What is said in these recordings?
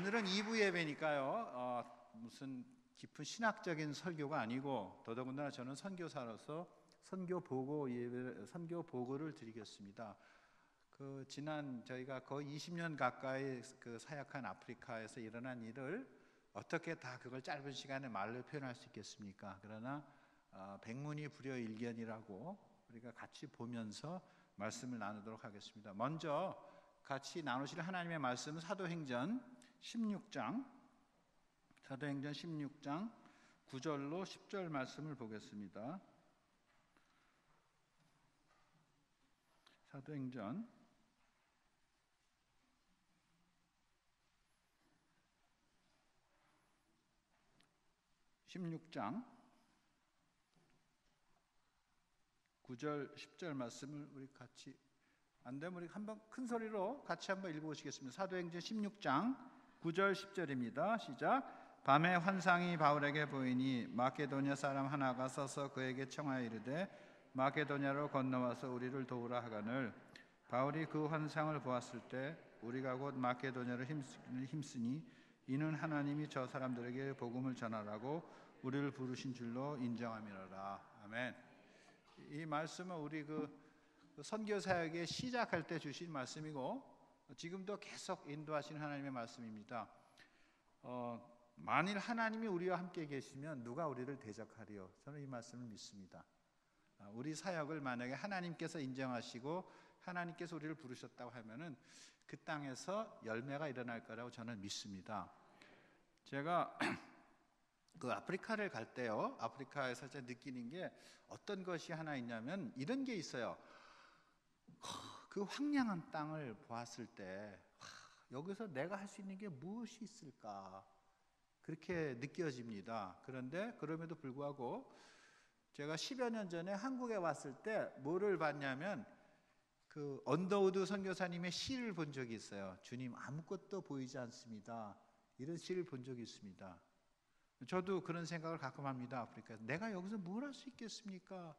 오늘은 2부 예배니까요. 무슨 깊은 신학적인 설교가 아니고 더더군다나 저는 선교사로서 선교 보고를 드리겠습니다. 지난 저희가 거의 20년 가까이 사역한 아프리카에서 일어난 일을 어떻게 다 그걸 짧은 시간에 말로 표현할 수 있겠습니까? 그러나 백문이 불여일견이라고 우리가 같이 보면서 말씀을 나누도록 하겠습니다. 먼저 같이 나누실 하나님의 말씀은 사도행전 16장 9절로 10절 말씀을 보겠습니다. 사도행전 16장 9절 10절 말씀을 우리 같이 안되면 우리 한번 큰 소리로 같이 한번 읽어보시겠습니다. 사도행전 16장 9절 10절입니다. 시작. 밤에 환상이 바울에게 보이니 마케도냐 사람 하나가 서서 그에게 청하여 이르되 마케도냐로 건너와서 우리를 도우라 하거늘 바울이 그 환상을 보았을 때 우리가 곧 마케도냐를 힘쓰니 이는 하나님이 저 사람들에게 복음을 전하라고 우리를 부르신 줄로 인정함이로라. 아멘. 이 말씀은 우리 선교 사역의 시작할 때 주신 말씀이고 지금도 계속 인도하시는 하나님의 말씀입니다. 만일 하나님이 우리와 함께 계시면 누가 우리를 대적하리요? 저는 이 말씀을 믿습니다. 우리 사역을 만약에 하나님께서 인정하시고 하나님께서 우리를 부르셨다고 하면은 그 땅에서 열매가 일어날 거라고 저는 믿습니다. 제가 아프리카를 갈 때요, 아프리카에서 제가 느끼는 게 어떤 것이 하나 있냐면 이런 게 있어요. 그 황량한 땅을 보았을 때 여기서 내가 할 수 있는 게 무엇이 있을까 그렇게 느껴집니다. 그런데 그럼에도 불구하고 제가 10여 년 전에 한국에 왔을 때 뭐를 봤냐면 언더우드 선교사님의 시를 본 적이 있어요. 주님 아무것도 보이지 않습니다. 이런 시를 본 적이 있습니다. 저도 그런 생각을 가끔 합니다. 아프리카에서 내가 여기서 뭘 할 수 있겠습니까?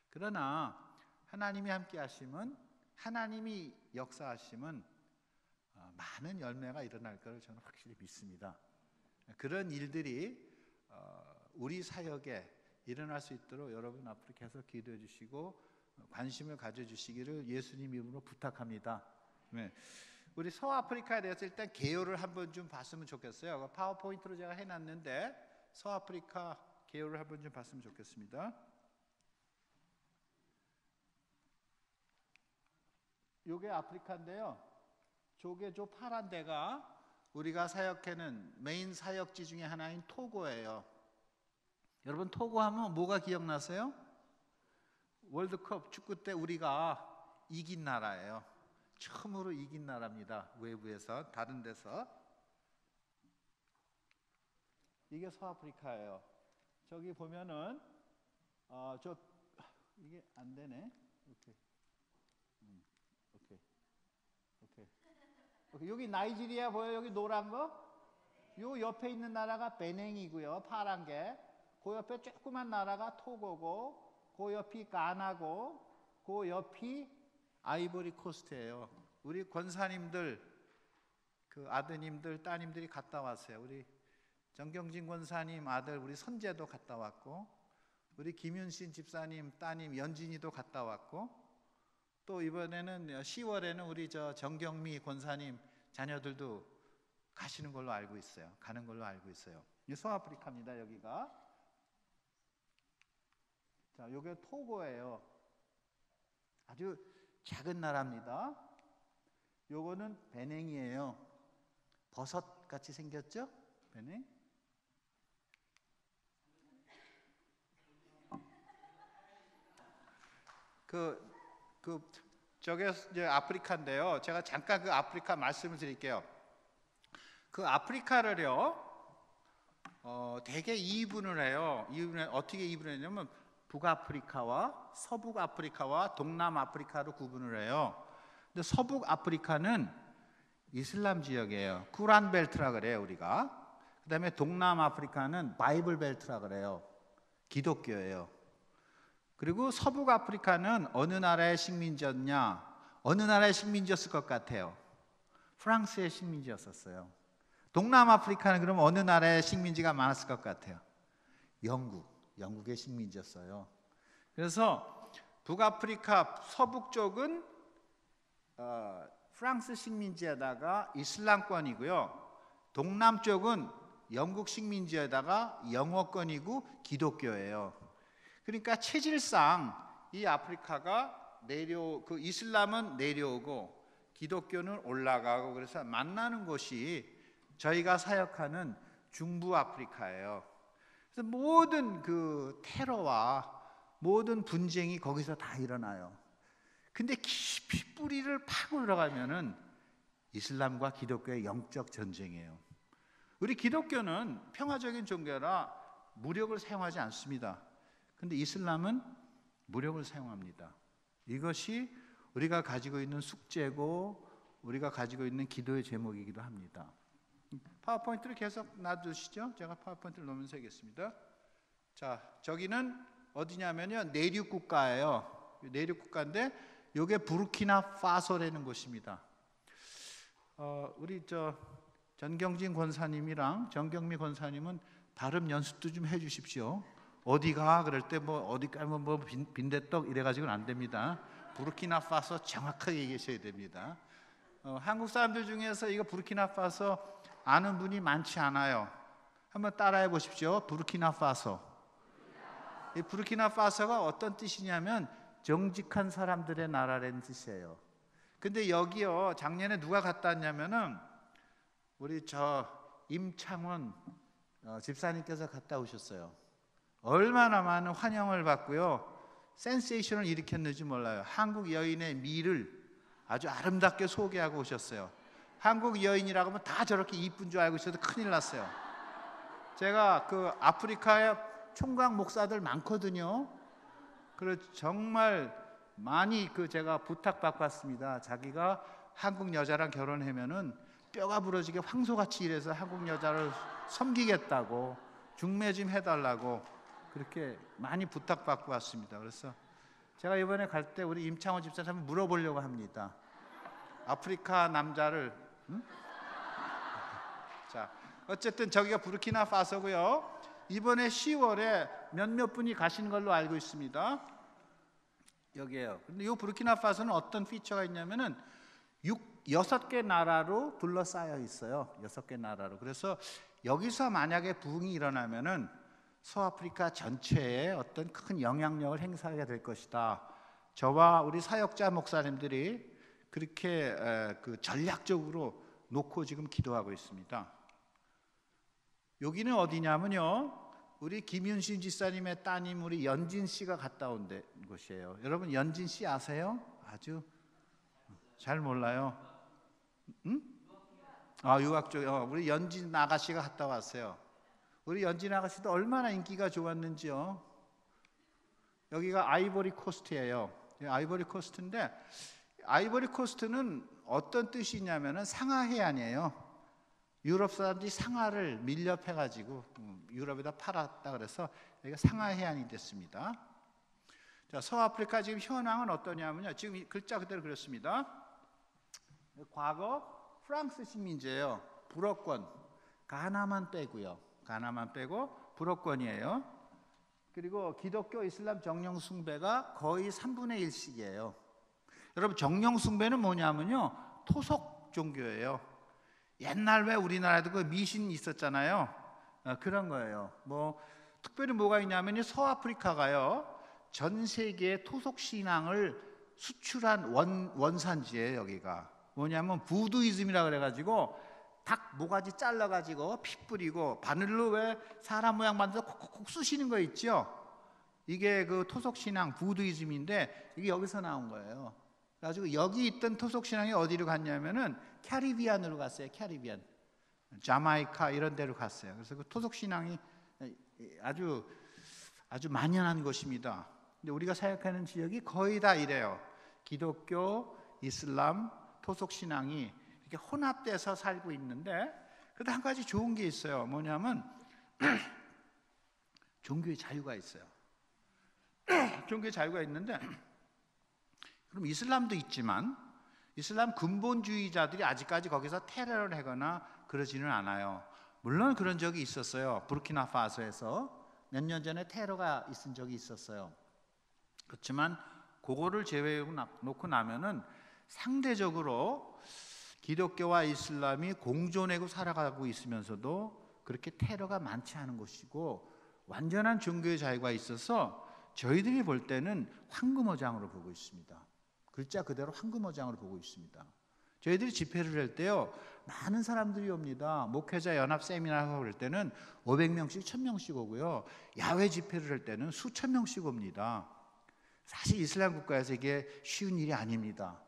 그러나 하나님이 함께 하시면, 하나님이 역사하시면 많은 열매가 일어날 것을 저는 확실히 믿습니다. 그런 일들이 우리 사역에 일어날 수 있도록 여러분 아프리카에서 기도해 주시고 관심을 가져주시기를 예수님 이름으로 부탁합니다. 네. 우리 서아프리카에 대해서 일단 개요를 한번 좀 봤으면 좋겠어요. 파워포인트로 제가 해놨는데 서아프리카 개요를 한번 좀 봤으면 좋겠습니다. 요게 아프리카인데요. 저 파란 데가 우리가 사역하는 메인 사역지 중에 하나인 토고예요. 여러분 토고 하면 뭐가 기억나세요? 월드컵 축구 때 우리가 이긴 나라예요. 처음으로 이긴 나라입니다. 외부에서, 다른 데서. 이게 서아프리카예요. 저기 보면은 이게 안 되네. 오케이. 여기 나이지리아 보여요? 여기 노란 거? 요 옆에 있는 나라가 베냉이고요. 파란 게. 그 옆에 조그만 나라가 토고고, 그 옆이 가나고, 그 옆이 아이보리 코스트예요. 우리 권사님들, 아드님들, 따님들이 갔다 왔어요. 우리 정경진 권사님 아들 우리 선재도 갔다 왔고, 우리 김윤신 집사님 따님 연진이도 갔다 왔고, 또 이번에는 10월에는 우리 정경미 권사님 자녀들도 가시는 걸로 알고 있어요. 가는 걸로 알고 있어요. 이 서아프리카입니다. 여기가. 자, 요게 토고예요. 아주 작은 나라입니다. 요거는 베냉이에요. 버섯 같이 생겼죠? 베냉. 저게 이제 아프리카인데요. 제가 잠깐 아프리카 말씀을 드릴게요. 아프리카를요, 대개 2분을 해요. 어떻게 2분을 했냐면 북아프리카와 서북아프리카와 동남아프리카로 구분을 해요. 근데 서북아프리카는 이슬람 지역이에요. 쿠란 벨트라 그래요, 우리가. 그 다음에 동남아프리카는 바이블 벨트라 그래요. 기독교예요. 그리고 서북아프리카는 어느 나라의 식민지였냐? 어느 나라의 식민지였을 것 같아요? 프랑스의 식민지였었어요. 동남아프리카는 그럼 어느 나라의 식민지가 많았을 것 같아요? 영국의 식민지였어요. 그래서 북아프리카 서북 쪽은 프랑스 식민지에다가 이슬람권이고요. 동남쪽은 영국 식민지에다가 영어권이고 기독교예요. 그러니까 체질상 이 아프리카가 그 이슬람은 내려오고 기독교는 올라가고, 그래서 만나는 곳이 저희가 사역하는 중부 아프리카예요. 그래서 모든 그 테러와 모든 분쟁이 거기서 다 일어나요. 근데 깊이 뿌리를 파고 들어가면은 이슬람과 기독교의 영적 전쟁이에요. 우리 기독교는 평화적인 종교라 무력을 사용하지 않습니다. 근데 이슬람은 무력을 사용합니다. 이것이 우리가 가지고 있는 숙제고 우리가 가지고 있는 기도의 제목이기도 합니다. 파워포인트를 계속 놔두시죠. 제가 파워포인트를 놓으면서 하겠습니다. 자, 저기는 어디냐면요, 내륙 국가예요. 내륙 국가인데 이게 부르키나 파소라는 곳입니다. 우리 전경진 권사님이랑 정경미 권사님은 발음 연습도 좀 해주십시오. 어디가 그럴 때 뭐 어디 가면 뭐 빈대떡 이래가지고는 안 됩니다. 부르키나 파소 정확하게 얘기하셔야 됩니다. 한국 사람들 중에서 이거 부르키나 파소 아는 분이 많지 않아요. 한번 따라해 보십시오. 부르키나 파소. 이 부르키나 파소가 어떤 뜻이냐면 정직한 사람들의 나라라는 뜻이에요. 근데 여기요, 작년에 누가 갔다 왔냐면은 우리 임창원 집사님께서 갔다 오셨어요. 얼마나 많은 환영을 받고요, 센세이션을 일으켰는지 몰라요. 한국 여인의 미를 아주 아름답게 소개하고 오셨어요. 한국 여인이라고 하면 다 저렇게 이쁜 줄 알고 있어도 큰일 났어요. 제가 그 아프리카에 총각 목사들 많거든요. 그래서 정말 많이 제가 부탁받고 왔습니다. 자기가 한국 여자랑 결혼하면은 뼈가 부러지게 황소같이 일해서 한국 여자를 섬기겠다고, 중매 좀 해달라고 그렇게 많이 부탁받고 왔습니다. 그래서 제가 이번에 갈 때 우리 임창호 집사님 한번 물어보려고 합니다. 아프리카 남자를 자, 어쨌든 저기가 부르키나 파소고요. 이번에 10월에 몇몇 분이 가신 걸로 알고 있습니다. 여기에요. 근데 이 부르키나 파소는 어떤 피처가 있냐면은 6개 나라로 둘러싸여 있어요. 6개 나라로. 그래서 여기서 만약에 부흥이 일어나면은 서아프리카 전체에 어떤 큰 영향력을 행사하게 될 것이다. 저와 우리 사역자 목사님들이 그렇게 전략적으로 놓고 지금 기도하고 있습니다. 여기는 어디냐면요, 우리 김윤신 지사님의 따님 우리 연진 씨가 갔다 온 곳이에요. 여러분 연진 씨 아세요? 아주 잘 몰라요. 응? 유학 쪽. 우리 연진 아가씨가 갔다 왔어요. 우리 연진 아가씨도 얼마나 인기가 좋았는지요. 여기가 아이보리 코스트예요. 아이보리 코스트인데, 아이보리 코스트는 어떤 뜻이냐면은 상하 해안이에요. 유럽 사람들이 상하를 밀렵해가지고 유럽에다 팔았다 그래서 여기가 상하 해안이 됐습니다. 자, 서아프리카 지금 현황은 어떠냐면요, 지금 글자 그대로 그렸습니다. 과거 프랑스 식민지예요. 불어권, 가나만 빼고요. 가나만 빼고 불어권이에요. 그리고 기독교 이슬람 정령 숭배가 거의 3분의 1씩이에요. 여러분, 정령 숭배는 뭐냐면요, 토속 종교예요. 옛날 왜 우리나라에도 그 미신 있었잖아요. 그런 거예요. 뭐 특별히 뭐가 있냐면 서아프리카가요, 전 세계의 토속 신앙을 수출한 원산지예요. 여기가 뭐냐면 부두이즘이라 그래가지고 닭 모가지 잘라가지고 피 뿌리고 바늘로 왜 사람 모양 만들어서 콕콕콕 쑤시는 거 있죠. 이게 그 토속 신앙 부두이즘인데 이게 여기서 나온 거예요. 그래가지고 여기 있던 토속 신앙이 어디로 갔냐면은 캐리비안으로 갔어요. 캐리비안, 자마이카 이런 데로 갔어요. 그래서 그 토속 신앙이 아주 만연한 곳입니다. 근데 우리가 사역하는 지역이 거의 다 이래요. 기독교, 이슬람, 토속 신앙이 이렇게 혼합돼서 살고 있는데, 그래도 한 가지 좋은 게 있어요. 뭐냐면 종교의 자유가 있어요. 종교의 자유가 있는데, 그럼 이슬람도 있지만 이슬람 근본주의자들이 아직까지 거기서 테러를 하거나 그러지는 않아요. 물론 그런 적이 있었어요. 부르키나파소에서 몇 년 전에 테러가 있은 적이 있었어요. 그렇지만 그거를 제외해놓고 나면은 상대적으로 기독교와 이슬람이 공존하고 살아가고 있으면서도 그렇게 테러가 많지 않은 곳이고 완전한 종교의 자유가 있어서 저희들이 볼 때는 황금어장으로 보고 있습니다. 글자 그대로 황금어장으로 보고 있습니다. 저희들이 집회를 할 때요, 많은 사람들이 옵니다. 목회자 연합 세미나를 할 때는 500명씩 1000명씩 오고요, 야외 집회를 할 때는 수천 명씩 옵니다. 사실 이슬람 국가에서 이게 쉬운 일이 아닙니다.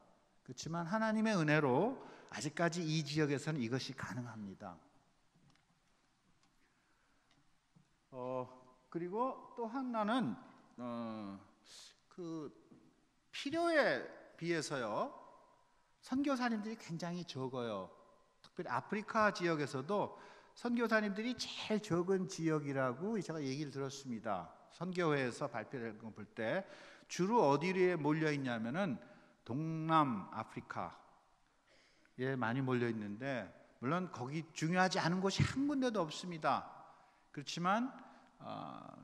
그렇지만 하나님의 은혜로 아직까지 이 지역에서는 이것이 가능합니다. 그리고 또 하나는 그 필요에 비해서요, 선교사님들이 굉장히 적어요. 특별히 아프리카 지역에서도 선교사님들이 제일 적은 지역이라고 제가 얘기를 들었습니다. 선교회에서 발표를 볼 때 주로 어디에 몰려 있냐면은 동남 아프리카에 많이 몰려 있는데, 물론 거기 중요하지 않은 곳이 한 군데도 없습니다. 그렇지만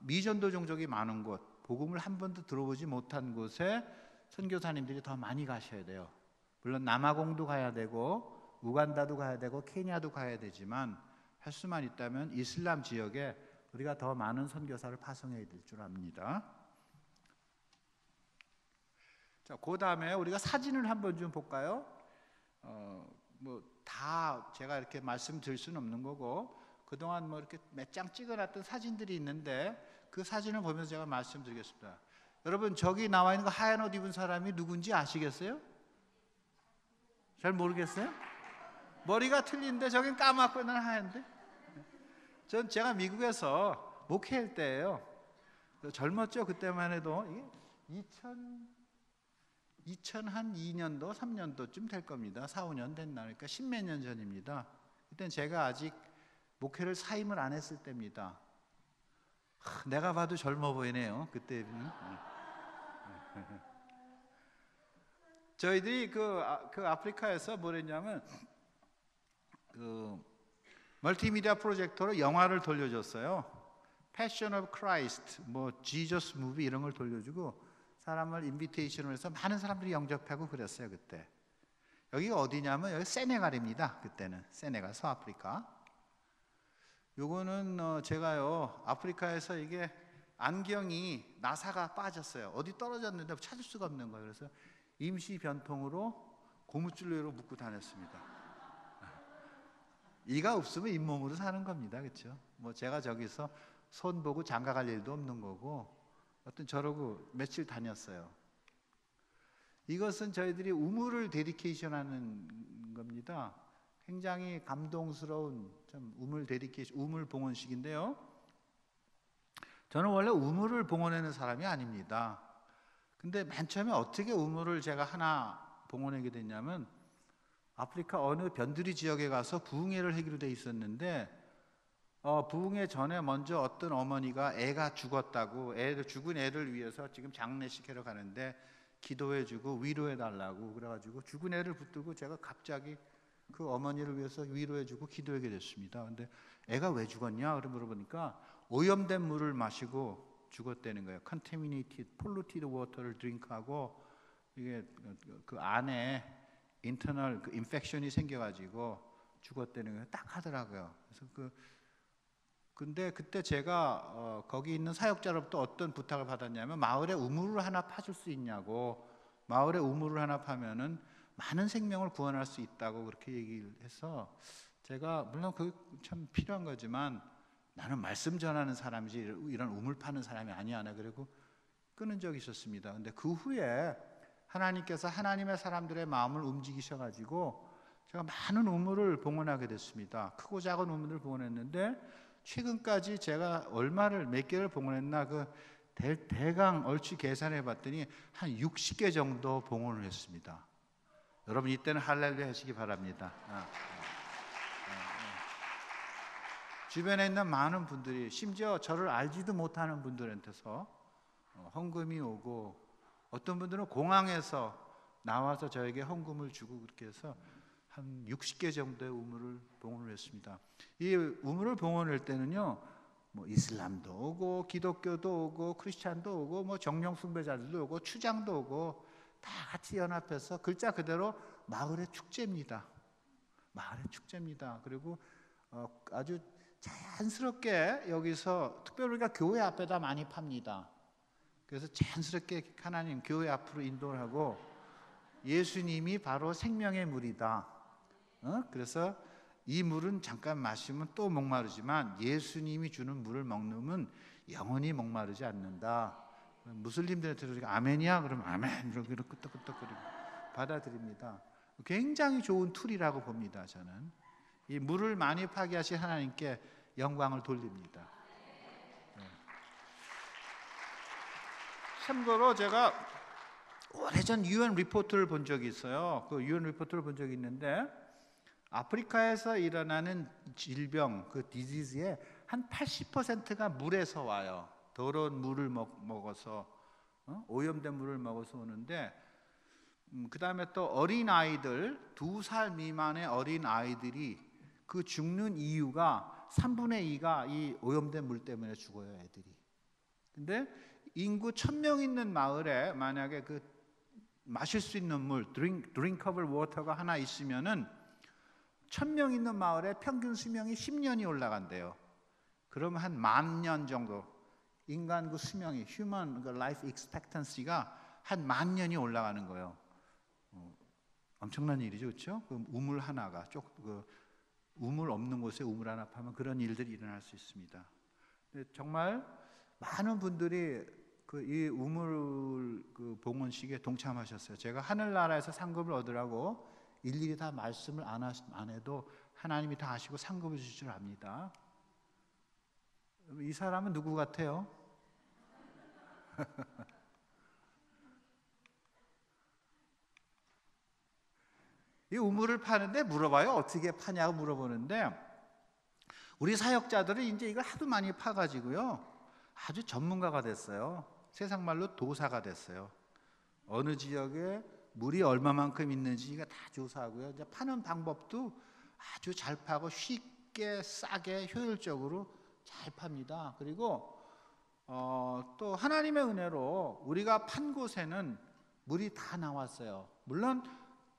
미전도 종족이 많은 곳, 복음을 한 번도 들어보지 못한 곳에 선교사님들이 더 많이 가셔야 돼요. 물론 남아공도 가야 되고 우간다도 가야 되고 케냐도 가야 되지만 할 수만 있다면 이슬람 지역에 우리가 더 많은 선교사를 파송해야 될 줄 압니다. 자, 그 다음에 우리가 사진을 한번 좀 볼까요? 다 제가 이렇게 말씀드릴 수는 없는 거고, 그동안 이렇게 몇 장 찍어놨던 사진들이 있는데 그 사진을 보면서 제가 말씀드리겠습니다. 여러분, 저기 나와 있는 거 하얀 옷 입은 사람이 누군지 아시겠어요? 잘 모르겠어요? 머리가 틀린데 저긴 까맣고 나는 하얀데? 제가 미국에서 목회할 때예요. 젊었죠? 그때만 해도 이게 2002년도 3년도쯤 될 겁니다. 4, 5년 됐나, 그러니까 10몇 년 전입니다. 그땐 제가 아직 목회를 사임을 안 했을 때입니다. 내가 봐도 젊어 보이네요, 그때는. 저희들이 그 아프리카에서 뭘 했냐면 멀티미디어 프로젝터로 영화를 돌려줬어요. 패션 오브 크라이스트, 지저스 무비 이런 걸 돌려주고 사람을 인비테이션을 해서 많은 사람들이 영접하고 그랬어요. 그때 여기가 어디냐면 여기 세네갈입니다. 그때는 세네갈, 서아프리카. 요거는 제가요, 아프리카에서 이게 안경이 나사가 빠졌어요. 어디 떨어졌는데 찾을 수가 없는 거예요. 그래서 임시 변통으로 고무줄로 묶고 다녔습니다. 이가 없으면 잇몸으로 사는 겁니다. 그렇죠? 제가 저기서 손 보고 장가 갈 일도 없는 거고, 저러고 며칠 다녔어요. 이것은 저희들이 우물을 데디케이션하는 겁니다. 굉장히 감동스러운 우물 봉헌식인데요. 저는 원래 우물을 봉헌하는 사람이 아닙니다. 근데 맨 처음에 어떻게 우물을 제가 하나 봉헌하게 됐냐면, 아프리카 어느 변두리 지역에 가서 부흥회를 하기로 돼 있었는데, 부흥회 전에 먼저 어떤 어머니가 애가 죽었다고, 죽은 애를 위해서 지금 장례식하러 가는데 기도해주고 위로해달라고 그래가지고 죽은 애를 붙들고 제가 갑자기 그 어머니를 위해서 위로해주고 기도하게 됐습니다. 근데 애가 왜 죽었냐? 그래 물어보니까 오염된 물을 마시고 죽었다는 거예요. Contaminated, polluted water를 드링크하고 이게 그 안에 인터널 인펙션이 생겨가지고 죽었다는 거예요. 딱 하더라고요. 그래서 근데 그때 제가 거기 있는 사역자로부터 어떤 부탁을 받았냐면, 마을에 우물을 하나 파줄 수 있냐고. 마을에 우물을 하나 파면은 많은 생명을 구원할 수 있다고 그렇게 얘기를 해서, 제가 물론 그게 참 필요한 거지만 나는 말씀 전하는 사람이지 이런 우물 파는 사람이 아니야. 그리고 끊은 적이 있었습니다. 근데 그 후에 하나님께서 하나님의 사람들의 마음을 움직이셔가지고 제가 많은 우물을 봉헌하게 됐습니다. 크고 작은 우물을 봉헌했는데, 최근까지 제가 몇 개를 봉헌했나 대강 얼추 계산해 봤더니 한 60개 정도 봉헌을 했습니다. 여러분, 이때는 할렐루야 하시기 바랍니다. 주변에 있는 많은 분들이, 심지어 저를 알지도 못하는 분들한테서 헌금이 오고, 어떤 분들은 공항에서 나와서 저에게 헌금을 주고, 그렇게 해서 한 60개 정도의 우물을 봉헌을 했습니다. 이 우물을 봉헌할 때는요, 뭐 이슬람도 오고 기독교도 오고 크리스찬도 오고 뭐 정령 숭배자들도 오고 추장도 오고 다 같이 연합해서 글자 그대로 마을의 축제입니다. 마을의 축제입니다. 그리고 아주 자연스럽게 여기서 특별히 우리가 교회 앞에다 많이 팝니다. 그래서 자연스럽게 하나님 교회 앞으로 인도를 하고 예수님이 바로 생명의 물이다. 그래서 이 물은 잠깐 마시면 또 목마르지만 예수님이 주는 물을 먹으면 영원히 목마르지 않는다. 무슬림들한테 우리가 아멘이야 그러면 아멘 이렇게 끄떡끄떡거리고 받아들입니다. 굉장히 좋은 툴이라고 봅니다. 저는 이 물을 많이 파괴하신 하나님께 영광을 돌립니다. 참고로 제가 오래전 UN 리포트를 본 적이 있어요. 그 UN 리포트를 본 적이 있는데 아프리카에서 일어나는 질병, 그 디지즈의 한 80%가 물에서 와요. 더러운 물을 먹어서 오염된 물을 먹어서 오는데 그 다음에 또 어린아이들 2살 미만의 어린아이들이 그 죽는 이유가 3분의 2가 이 오염된 물 때문에 죽어요. 애들이. 근데 인구 1000명 있는 마을에 만약에 그 마실 수 있는 물 drinkable water가 하나 있으면은 1000명 있는 마을에 평균 수명이 10년이 올라간대요. 그러면 한 10,000년 정도 인간 그 수명이 human life expectancy가 한 10,000년이 올라가는 거예요. 엄청난 일이죠, 그렇죠? 그 우물 하나가 우물 없는 곳에 우물 하나 파면 그런 일들이 일어날 수 있습니다. 정말 많은 분들이 이 우물 봉헌식에 동참하셨어요. 제가 하늘나라에서 상급을 얻으라고 일일이 다 말씀을 안 해도 하나님이 다 아시고 상급을 주실 줄 압니다. 이 사람은 누구 같아요? 이 우물을 파는데 물어봐요. 어떻게 파냐고 물어보는데 우리 사역자들은 이제 이걸 하도 많이 파가지고요 아주 전문가가 됐어요. 세상 말로 도사가 됐어요. 어느 지역에 물이 얼마만큼 있는지가 다 조사하고요. 이제 파는 방법도 아주 잘 파고 쉽게 싸게 효율적으로 잘 팝니다. 그리고 또 하나님의 은혜로 우리가 판 곳에는 물이 다 나왔어요. 물론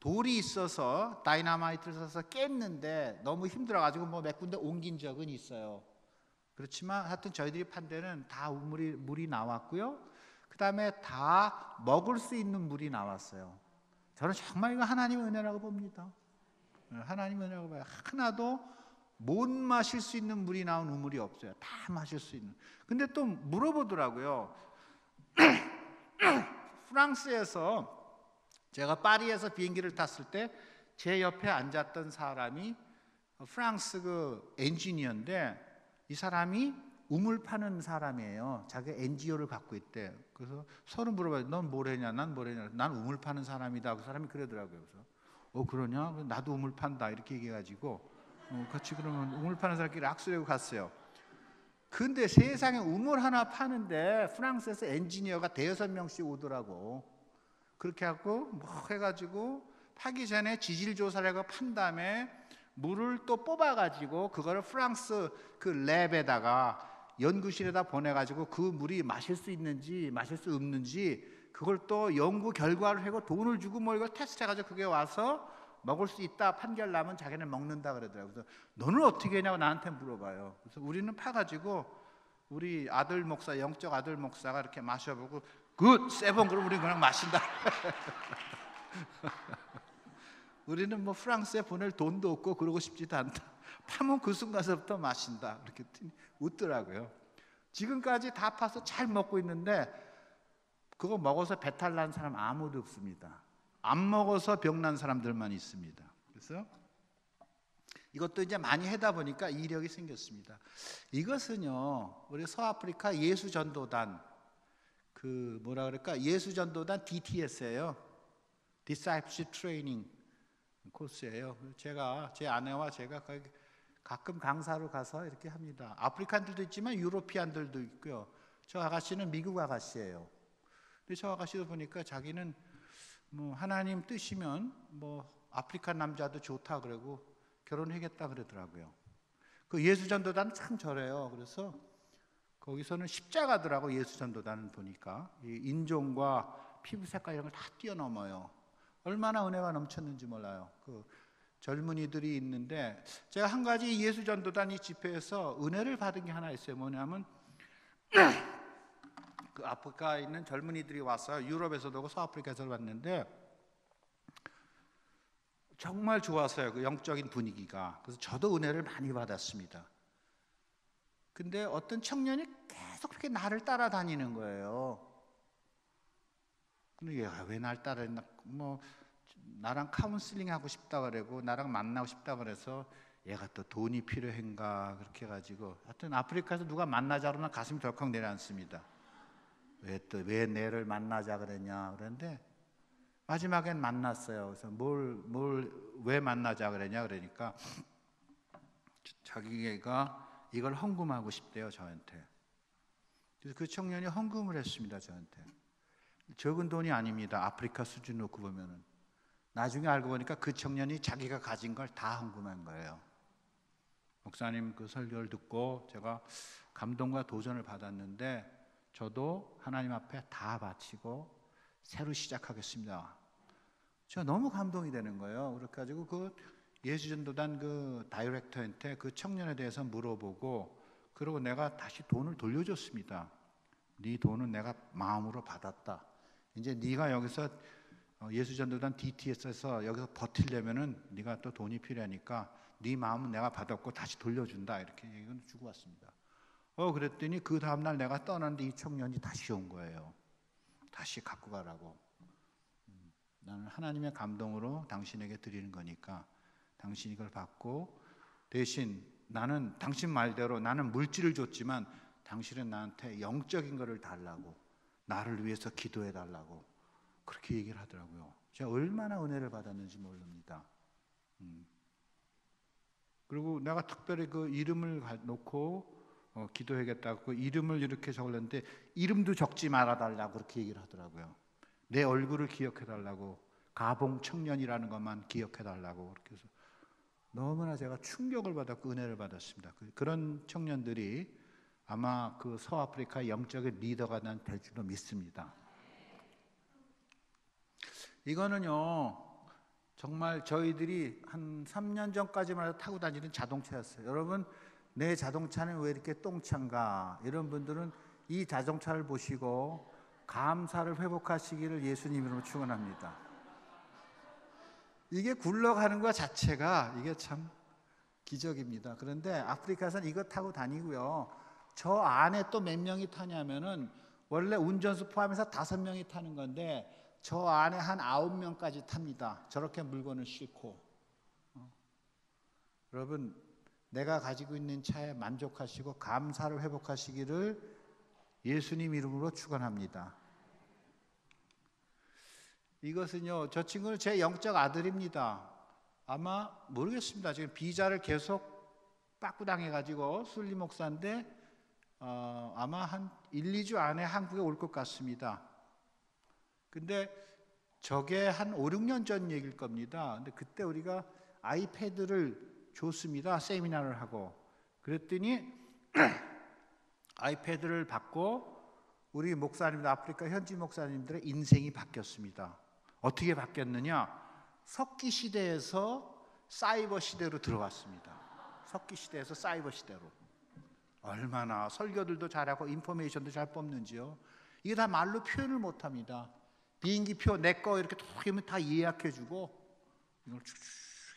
돌이 있어서 다이나마이트를 써서 깼는데 너무 힘들어가지고 뭐 몇 군데 옮긴 적은 있어요. 그렇지만 하여튼 저희들이 판 데는 다 물이 나왔고요. 그 다음에 다 먹을 수 있는 물이 나왔어요. 저는 정말 이거 하나님의 은혜라고 봅니다. 하나님의 은혜라고 봐요. 하나도 못 마실 수 있는 물이 나온 우물이 없어요. 다 마실 수 있는. 근데 또 물어보더라고요. 프랑스에서 제가 파리에서 비행기를 탔을 때 제 옆에 앉았던 사람이 프랑스 그 엔지니어인데 이 사람이 우물 파는 사람이에요. 자기 NGO를 갖고 있대. 그래서 서로 물어봐요. 넌 뭘 했냐? 난 뭘 했냐? 난 우물 파는 사람이다. 그 사람이 그러더라고요. 그래서 그러냐? 나도 우물 판다. 이렇게 얘기해가지고 같이 그러면 우물 파는 사람끼리 악수하고 갔어요. 근데 세상에 우물 하나 파는데 프랑스에서 엔지니어가 5-6명씩 오더라고. 그렇게 하고 뭐 해가지고 파기 전에 지질 조사를 하고 판 다음에 물을 또 뽑아가지고 그거를 프랑스 그 랩에다가 연구실에다 보내가지고 그 물이 마실 수 있는지 마실 수 없는지 그걸 또 연구 결과를 하고 돈을 주고 뭐 이걸 테스트해가지고 그게 와서 먹을 수 있다 판결 나면 자기는 먹는다 그러더라고요. 그래서 너는 어떻게 했냐고 나한테 물어봐요. 그래서 우리는 파가지고 우리 아들 목사 영적 아들 목사가 이렇게 마셔보고 굿! 세번 그럼 우리는 그냥 마신다. 우리는 뭐 프랑스에 보낼 돈도 없고 그러고 싶지도 않다. 파면 그 순간서부터 마신다. 이렇게 웃더라고요. 지금까지 다 파서 잘 먹고 있는데 그거 먹어서 배탈 난 사람 아무도 없습니다. 안 먹어서 병난 사람들만 있습니다. 그래서 이것도 이제 많이 하다 보니까 이력이 생겼습니다. 이것은요 우리 서아프리카 예수전도단 그 뭐라 그럴까 예수전도단 DTS예요. Discipleship Training 코스예요. 제가 제 아내와 제가 가끔 강사로 가서 이렇게 합니다. 아프리칸들도 있지만 유로피안들도 있고요. 저 아가씨는 미국 아가씨예요. 근데 저 아가씨도 보니까 자기는 뭐 하나님 뜻이면 뭐 아프리카 남자도 좋다 그러고 결혼하겠다 그러더라고요. 그 예수전도단 참 저래요. 그래서 거기서는 십자가더라고. 예수전도단은 보니까 이 인종과 피부 색깔 이런 걸 다 뛰어넘어요. 얼마나 은혜가 넘쳤는지 몰라요. 그 젊은이들이 있는데 제가 한 가지 예수전도단 이 집회에서 은혜를 받은 게 하나 있어요. 뭐냐면 그 아프리카에 있는 젊은이들이 와서 유럽에서도 오고 서아프리카에서 왔는데 정말 좋았어요. 그 영적인 분위기가. 그래서 저도 은혜를 많이 받았습니다. 근데 어떤 청년이 계속 그렇게 나를 따라다니는 거예요. 근데 얘가 왜 날 따라다니나, 뭐 나랑 카운슬링 하고 싶다 그러고 나랑 만나고 싶다 그래서 얘가 또 돈이 필요한가 그렇게 해가지고 하여튼 아프리카에서 누가 만나자 그러면 가슴이 덜컥 내려앉습니다. 왜 내를 만나자 그랬냐 그랬는데 마지막엔 만났어요. 그래서 왜 만나자 그랬냐 그러니까 자기가 이걸 헌금하고 싶대요, 저한테. 그래서 그 청년이 헌금을 했습니다, 저한테. 적은 돈이 아닙니다. 아프리카 수준 놓고 보면은. 나중에 알고 보니까 그 청년이 자기가 가진 걸 다 헌금한 거예요. 목사님 그 설교를 듣고 제가 감동과 도전을 받았는데 저도 하나님 앞에 다 바치고 새로 시작하겠습니다. 제가 너무 감동이 되는 거예요. 그렇게 가지고 그 예수전도단 그 다이렉터한테 그 청년에 대해서 물어보고 그리고 내가 다시 돈을 돌려줬습니다. 네 돈은 내가 마음으로 받았다. 이제 네가 여기서 예수전도단 DTS에서 여기서 버틸려면은 네가 또 돈이 필요하니까 네 마음은 내가 받았고 다시 돌려준다. 이렇게 얘기를 주고 왔습니다. 그랬더니 그 다음날 내가 떠났는데 이 청년이 다시 온 거예요. 다시 갖고 가라고. 나는 하나님의 감동으로 당신에게 드리는 거니까 당신이 이걸 받고 대신 나는 당신 말대로 나는 물질을 줬지만 당신은 나한테 영적인 거를 달라고 나를 위해서 기도해 달라고 그렇게 얘기를 하더라고요. 제가 얼마나 은혜를 받았는지 모릅니다. 그리고 내가 특별히 그 이름을 놓고 기도해야겠다고 그 이름을 이렇게 적었는데 이름도 적지 말아달라고 그렇게 얘기를 하더라고요. 내 얼굴을 기억해달라고 가봉 청년이라는 것만 기억해달라고 그렇게 해서 너무나 제가 충격을 받았고 은혜를 받았습니다. 그런 청년들이 아마 그 서아프리카 영적인 리더가 난 될 줄로 믿습니다. 이거는요 정말 저희들이 한 3년 전까지만 해도 타고 다니는 자동차였어요. 여러분 내 자동차는 왜 이렇게 똥찬가? 이런 분들은 이 자동차를 보시고 감사를 회복하시기를 예수님 이름으로 축원합니다. 이게 굴러가는 것 자체가 이게 참 기적입니다. 그런데 아프리카에서는 이거 타고 다니고요. 저 안에 또 몇 명이 타냐면은 원래 운전수 포함해서 5명이 타는 건데 저 안에 한 9명까지 탑니다. 저렇게 물건을 싣고. 여러분 내가 가지고 있는 차에 만족하시고 감사를 회복하시기를 예수님 이름으로 축원합니다. 이것은요 저 친구는 제 영적 아들입니다. 아마 모르겠습니다. 지금 비자를 계속 빠꾸당해가지고 순리 목사인데 아마 한 1, 2주 안에 한국에 올 것 같습니다. 근데 저게 한 5, 6년 전 얘기일 겁니다. 근데 그때 우리가 아이패드를 줬습니다. 세미나를 하고. 그랬더니 아이패드를 받고 우리 목사님들, 아프리카 현지 목사님들의 인생이 바뀌었습니다. 어떻게 바뀌었느냐? 석기 시대에서 사이버 시대로 들어왔습니다. 석기 시대에서 사이버 시대로. 얼마나 설교들도 잘하고 인포메이션도 잘 뽑는지요. 이게 다 말로 표현을 못합니다. 비행기표 내 거 이렇게 툭 하면 다 예약해주고 이걸 쭉쭉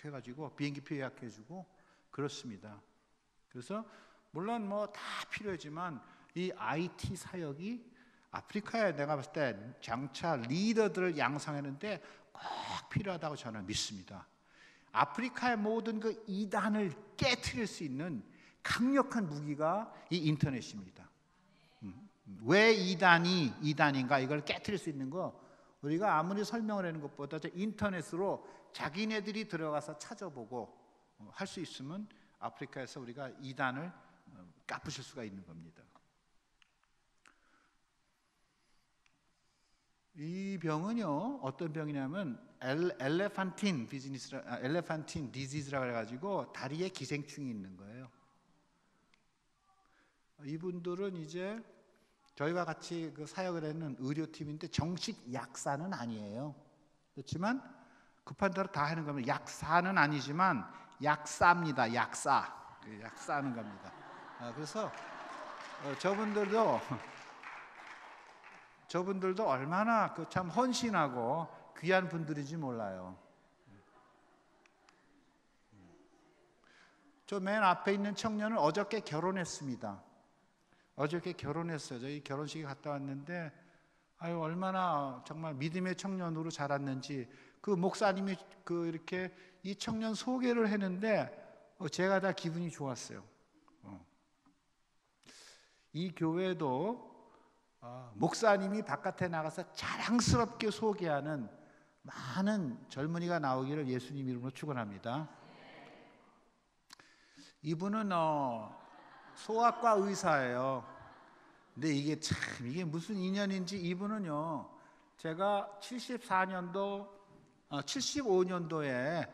해가지고 비행기표 예약해주고 그렇습니다. 그래서 물론 뭐 다 필요하지만 이 IT 사역이 아프리카에 내가 봤을 때 장차 리더들을 양성하는데 꼭 필요하다고 저는 믿습니다. 아프리카의 모든 그 이단을 깨트릴 수 있는 강력한 무기가 이 인터넷입니다. 왜 이단이 이단인가 이걸 깨트릴 수 있는 거 우리가 아무리 설명을 하는 것보다 인터넷으로 자기네들이 들어가서 찾아보고 할 수 있으면 아프리카에서 우리가 이단을 까부실 수가 있는 겁니다. 이 병은요 어떤 병이냐면 엘레판틴 디지즈라고 해가지고 다리에 기생충이 있는 거예요. 이분들은 이제 저희와 같이 그 사역을 하는 의료팀인데 정식 약사는 아니에요. 그렇지만 급한 대로 다 하는 겁니다. 약사는 아니지만 약사입니다. 약사하는 겁니다. 그래서 저분들도 얼마나 그 참 헌신하고 귀한 분들인지 몰라요. 저 맨 앞에 있는 청년은 어저께 결혼했습니다. 어저께 결혼했어요. 저희 결혼식에 갔다 왔는데 얼마나 정말 믿음의 청년으로 자랐는지 그 목사님이 그 이렇게 이 청년 소개를 했는데 제가 다 기분이 좋았어요. 이 교회도 목사님이 바깥에 나가서 자랑스럽게 소개하는 많은 젊은이가 나오기를 예수님 이름으로 축원합니다. 이분은 소아과 의사예요. 근데 이게 무슨 인연인지 이분은요, 제가 75년도에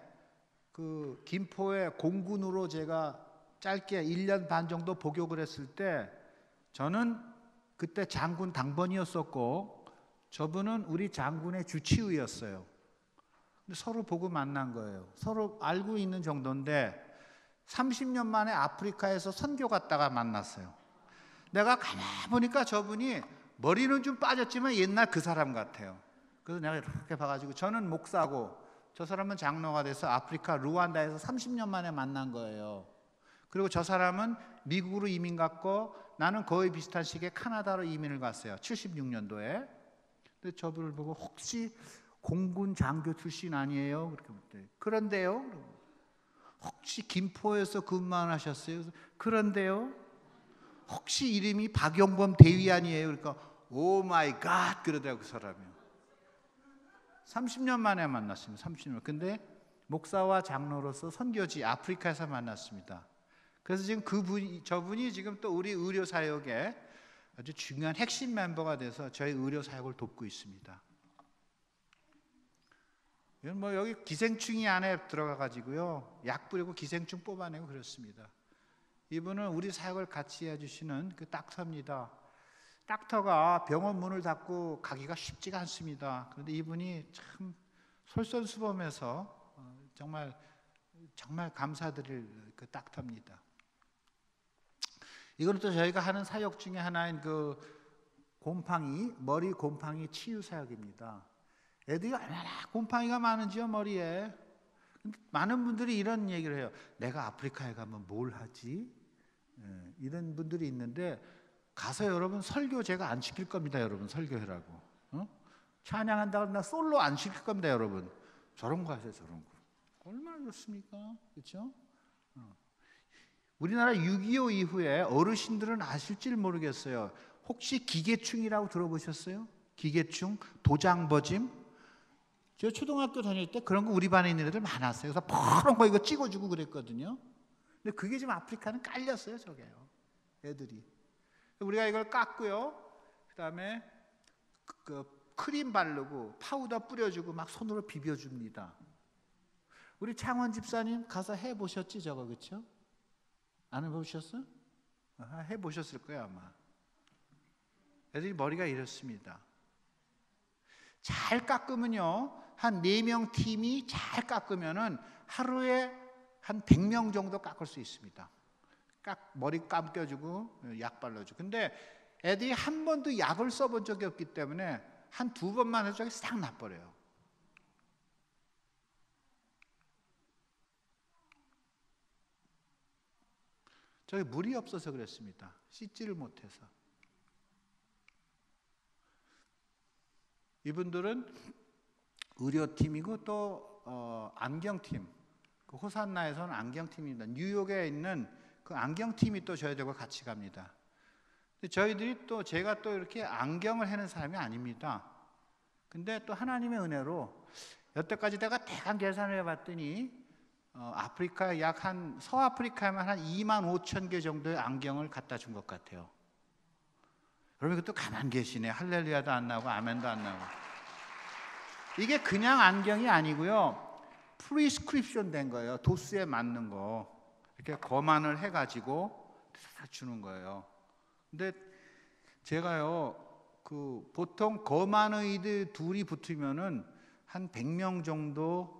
그 김포의 공군으로 제가 짧게 1년 반 정도 복역을 했을 때 저는 그때 장군 당번이었었고 저분은 우리 장군의 주치의였어요. 근데 서로 보고 만난 거예요. 서로 알고 있는 정도인데 30년 만에 아프리카에서 선교 갔다가 만났어요. 내가 가만히 보니까 저분이 머리는 좀 빠졌지만 옛날 그 사람 같아요. 그래서 내가 이렇게 봐가지고 저는 목사고 저 사람은 장로가 돼서 아프리카 루안다에서 30년 만에 만난 거예요. 그리고 저 사람은 미국으로 이민 갔고 나는 거의 비슷한 시기에 카나다로 이민을 갔어요. 76년도에. 근데 저분을 보고 혹시 공군 장교 출신 아니에요? 그렇게 묻더니 그런데요? 혹시 김포에서 근무하셨어요? 그런데요? 혹시 이름이 박용범 대위 아니에요? 그러니까 오 마이 갓 그러더라고요. 그 사람이 30년 만에 만났습니다. 30년. 근데 목사와 장로로서 선교지 아프리카에서 만났습니다. 그래서 지금 저분이 지금 또 우리 의료 사역에 아주 중요한 핵심 멤버가 돼서 저희 의료 사역을 돕고 있습니다. 이건 뭐 여기 기생충이 안에 들어가 가지고요 약 뿌리고 기생충 뽑아내고 그렇습니다. 이분은 우리 사역을 같이 해주시는 그 닥터입니다. 닥터가 병원 문을 닫고 가기가 쉽지가 않습니다. 그런데 이분이 참 솔선수범해서 정말 감사드릴 그 닥터입니다. 이건 또 저희가 하는 사역 중에 하나인 그 머리 곰팡이 치유 사역입니다. 애들이 얼마나 곰팡이가 많은지요, 머리에. 많은 분들이 이런 얘기를 해요. 내가 아프리카에 가면 뭘 하지? 이런 분들이 있는데 가서 여러분 설교 제가 안 시킬 겁니다. 여러분 설교해라고. 찬양한다고 나 솔로 안 시킬 겁니다. 여러분. 저런 거 하세요. 저런 거. 얼마나 좋습니까? 그렇죠? 우리나라 6.25 이후에 어르신들은 아실지 모르겠어요. 혹시 기계충이라고 들어보셨어요? 기계충, 도장버짐. 저 초등학교 다닐 때 그런 거 우리 반에 있는 애들 많았어요. 그래서 퍼런 거 이거 찍어주고 그랬거든요. 근데 그게 지금 아프리카는 깔렸어요, 저게요. 애들이. 우리가 이걸 깎고요. 그다음에 그 크림 바르고 파우더 뿌려주고 막 손으로 비벼줍니다. 우리 창원 집사님 가서 해보셨지 저거, 그렇죠? 안 해보셨어? 해보셨을 거예요 아마. 애들이 머리가 이렇습니다. 잘 깎으면요 한 4명 팀이 잘 깎으면은 하루에 한 100명 정도 깎을 수 있습니다. 머리 감겨주고 약 발라주고. 근데 애들이 한 번도 약을 써본 적이 없기 때문에 한 2번만 해도 저기 싹 나버려요. 저기 물이 없어서 그랬습니다. 씻지를 못해서. 이분들은 의료팀이고 또 안경팀, 그 호산나에서는 안경팀입니다. 뉴욕에 있는 그 안경팀이 또 저희들과 같이 갑니다. 근데 저희들이 또 제가 또 이렇게 안경을 하는 사람이 아닙니다. 근데 또 하나님의 은혜로 여태까지 내가 대강 계산을 해봤더니 아프리카 서아프리카에만 한 25,000개 정도의 안경을 갖다 준 것 같아요. 여러분 이것도 가만 계시네. 할렐루야도 안 나오고 아멘도 안 나오고. 이게 그냥 안경이 아니고요. 프리스크립션 된 거예요. 도수에 맞는 거. 이렇게 검안을 해가지고 다 주는 거예요. 근데 제가요, 보통 검안의들 둘이 붙으면은 한 100명 정도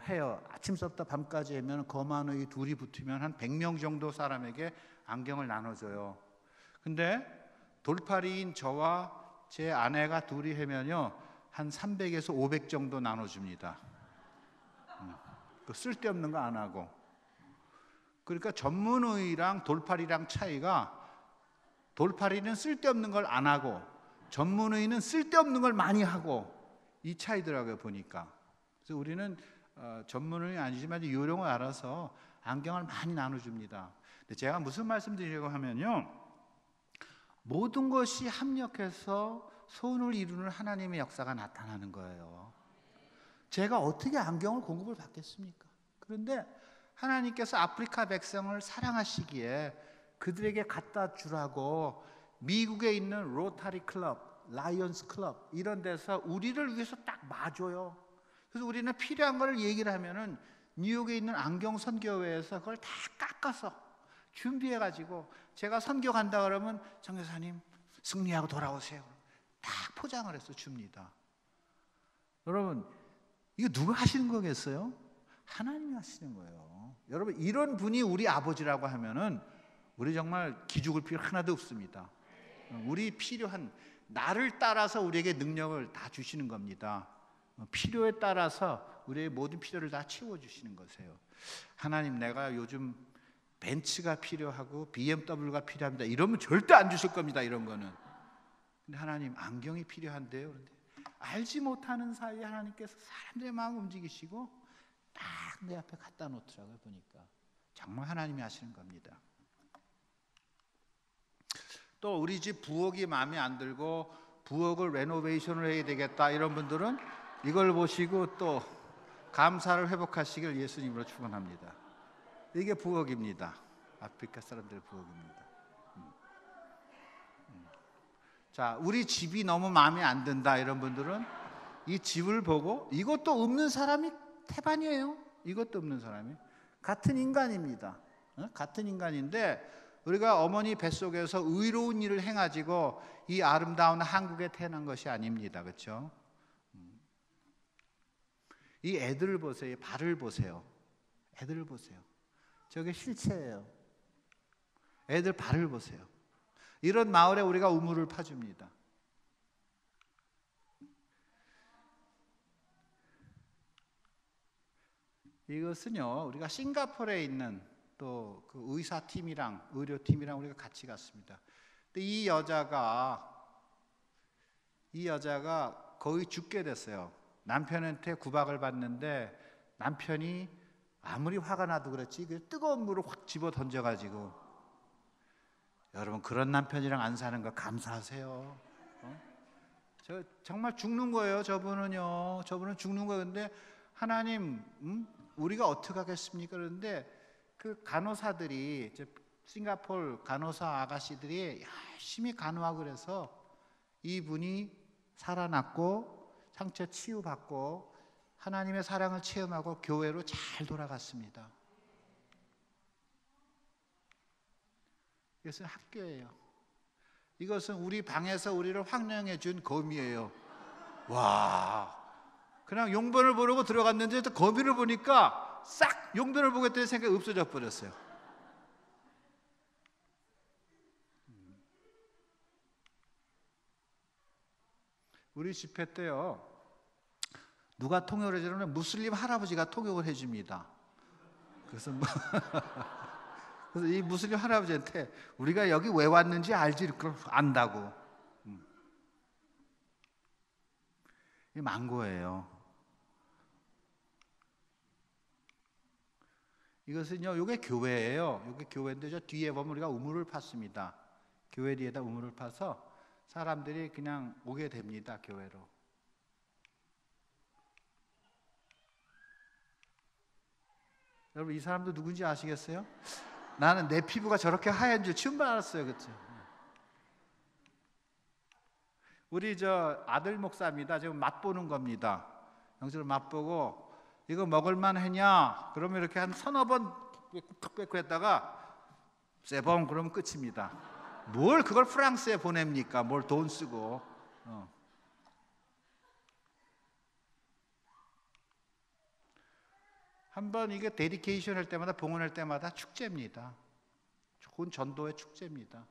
해요. 아침부터 밤까지 하면 검안의 둘이 붙으면 한 100명 정도 사람에게 안경을 나눠줘요. 근데 돌팔이인 저와 제 아내가 둘이 하면요, 한 300에서 500 정도 나눠줍니다. 쓸데없는 거 안 하고. 그러니까 전문의랑 돌팔이랑 차이가, 돌팔이는 쓸데없는 걸 안 하고 전문의는 쓸데없는 걸 많이 하고, 이 차이더라고요 보니까. 그래서 우리는 전문의는 아니지만 요령을 알아서 안경을 많이 나눠줍니다. 근데 제가 무슨 말씀드리려고 하면요, 모든 것이 합력해서 소원을 이루는 하나님의 역사가 나타나는 거예요. 제가 어떻게 안경을 공급을 받겠습니까? 그런데 하나님께서 아프리카 백성을 사랑하시기에 그들에게 갖다 주라고 미국에 있는 로타리 클럽, 라이언스 클럽 이런 데서 우리를 위해서 딱 마줘요. 그래서 우리는 필요한 걸 얘기를 하면은 뉴욕에 있는 안경 선교회에서 그걸 다 깎아서 준비해가지고, 제가 선교 간다 그러면 정 교사님 승리하고 돌아오세요. 딱 포장을 해서 줍니다. 여러분, 이거 누가 하시는 거겠어요? 하나님이 하시는 거예요. 여러분, 이런 분이 우리 아버지라고 하면은 우리 정말 기죽을 필요 하나도 없습니다. 우리 필요한, 나를 따라서 우리에게 능력을 다 주시는 겁니다. 필요에 따라서 우리의 모든 필요를 다 채워주시는 거세요. 하나님, 내가 요즘 벤츠가 필요하고 BMW가 필요합니다, 이러면 절대 안 주실 겁니다. 이런 거는. 근데 하나님, 안경이 필요한데요. 그런데 알지 못하는 사이에 하나님께서 사람들의 마음을 움직이시고 딱 내 앞에 갖다 놓더라고요. 보니까 정말 하나님이 하시는 겁니다. 또 우리 집 부엌이 마음에 안 들고 부엌을 레노베이션을 해야 되겠다, 이런 분들은 이걸 보시고 또 감사를 회복하시길 예수님으로 축원합니다. 이게 부엌입니다. 아프리카 사람들의 부엌입니다. 자, 우리 집이 너무 마음에 안 든다, 이런 분들은 이 집을 보고, 이것도 없는 사람이 태반이에요. 이것도 없는 사람이 같은 인간입니다. 같은 인간인데 우리가 어머니 뱃속에서 의로운 일을 행하지고 이 아름다운 한국에 태어난 것이 아닙니다. 그렇죠? 이 애들을 보세요. 발을 보세요. 애들을 보세요. 저게 실체예요. 애들 발을 보세요. 이런 마을에 우리가 우물을 파줍니다. 이것은요, 우리가 싱가포르에 있는 또 그 의사팀이랑 의료팀이랑 우리가 같이 갔습니다. 근데 이 여자가 거의 죽게 됐어요. 남편한테 구박을 받는데 남편이 아무리 화가 나도 그렇지 그 뜨거운 물을 확 집어 던져가지고, 여러분, 그런 남편이랑 안 사는 거 감사하세요. 저 정말 죽는 거예요. 저분은 죽는 거예요. 근데 하나님, 우리가 어떻게 하겠습니까? 그런데 그 간호사들이, 싱가포르 간호사 아가씨들이 열심히 간호하고 그래서 이분이 살아났고 상처 치유받고 하나님의 사랑을 체험하고 교회로 잘 돌아갔습니다. 이것은 학교예요. 이것은 우리 방에서 우리를 황령해 준 거미예요. 와, 그냥 용변을 보려고 들어갔는데 또 거미를 보니까 싹 용변을 보겠다는 생각이 없어져 버렸어요. 우리 집회 때요, 누가 통역을 해주면 무슬림 할아버지가 통역을 해줍니다. 그래서 그래서 이 무슬림 할아버지한테 우리가 여기 왜 왔는지 알지? 그걸 안다고. 이 망고예요. 이것은요, 이게 교회예요. 이게 교회인데 저 뒤에 보면 우리가 우물을 팠습니다. 교회 뒤에다 우물을 파서 사람들이 그냥 오게 됩니다. 교회로. 여러분, 이 사람도 누군지 아시겠어요? 나는 내 피부가 저렇게 하얀 줄 처음 알았어요. 그렇죠? 우리 저 아들 목사입니다. 지금 맛보는 겁니다. 영적으로 맛보고 이거 먹을만 하냐? 그러면 이렇게 한 서너 번 툭 했다가 세 번 그러면 끝입니다. 뭘 그걸 프랑스에 보냅니까? 뭘 돈 쓰고. 한번 이게 데디케이션 할 때마다 봉헌할 때마다 축제입니다. 좋은 전도의 축제입니다.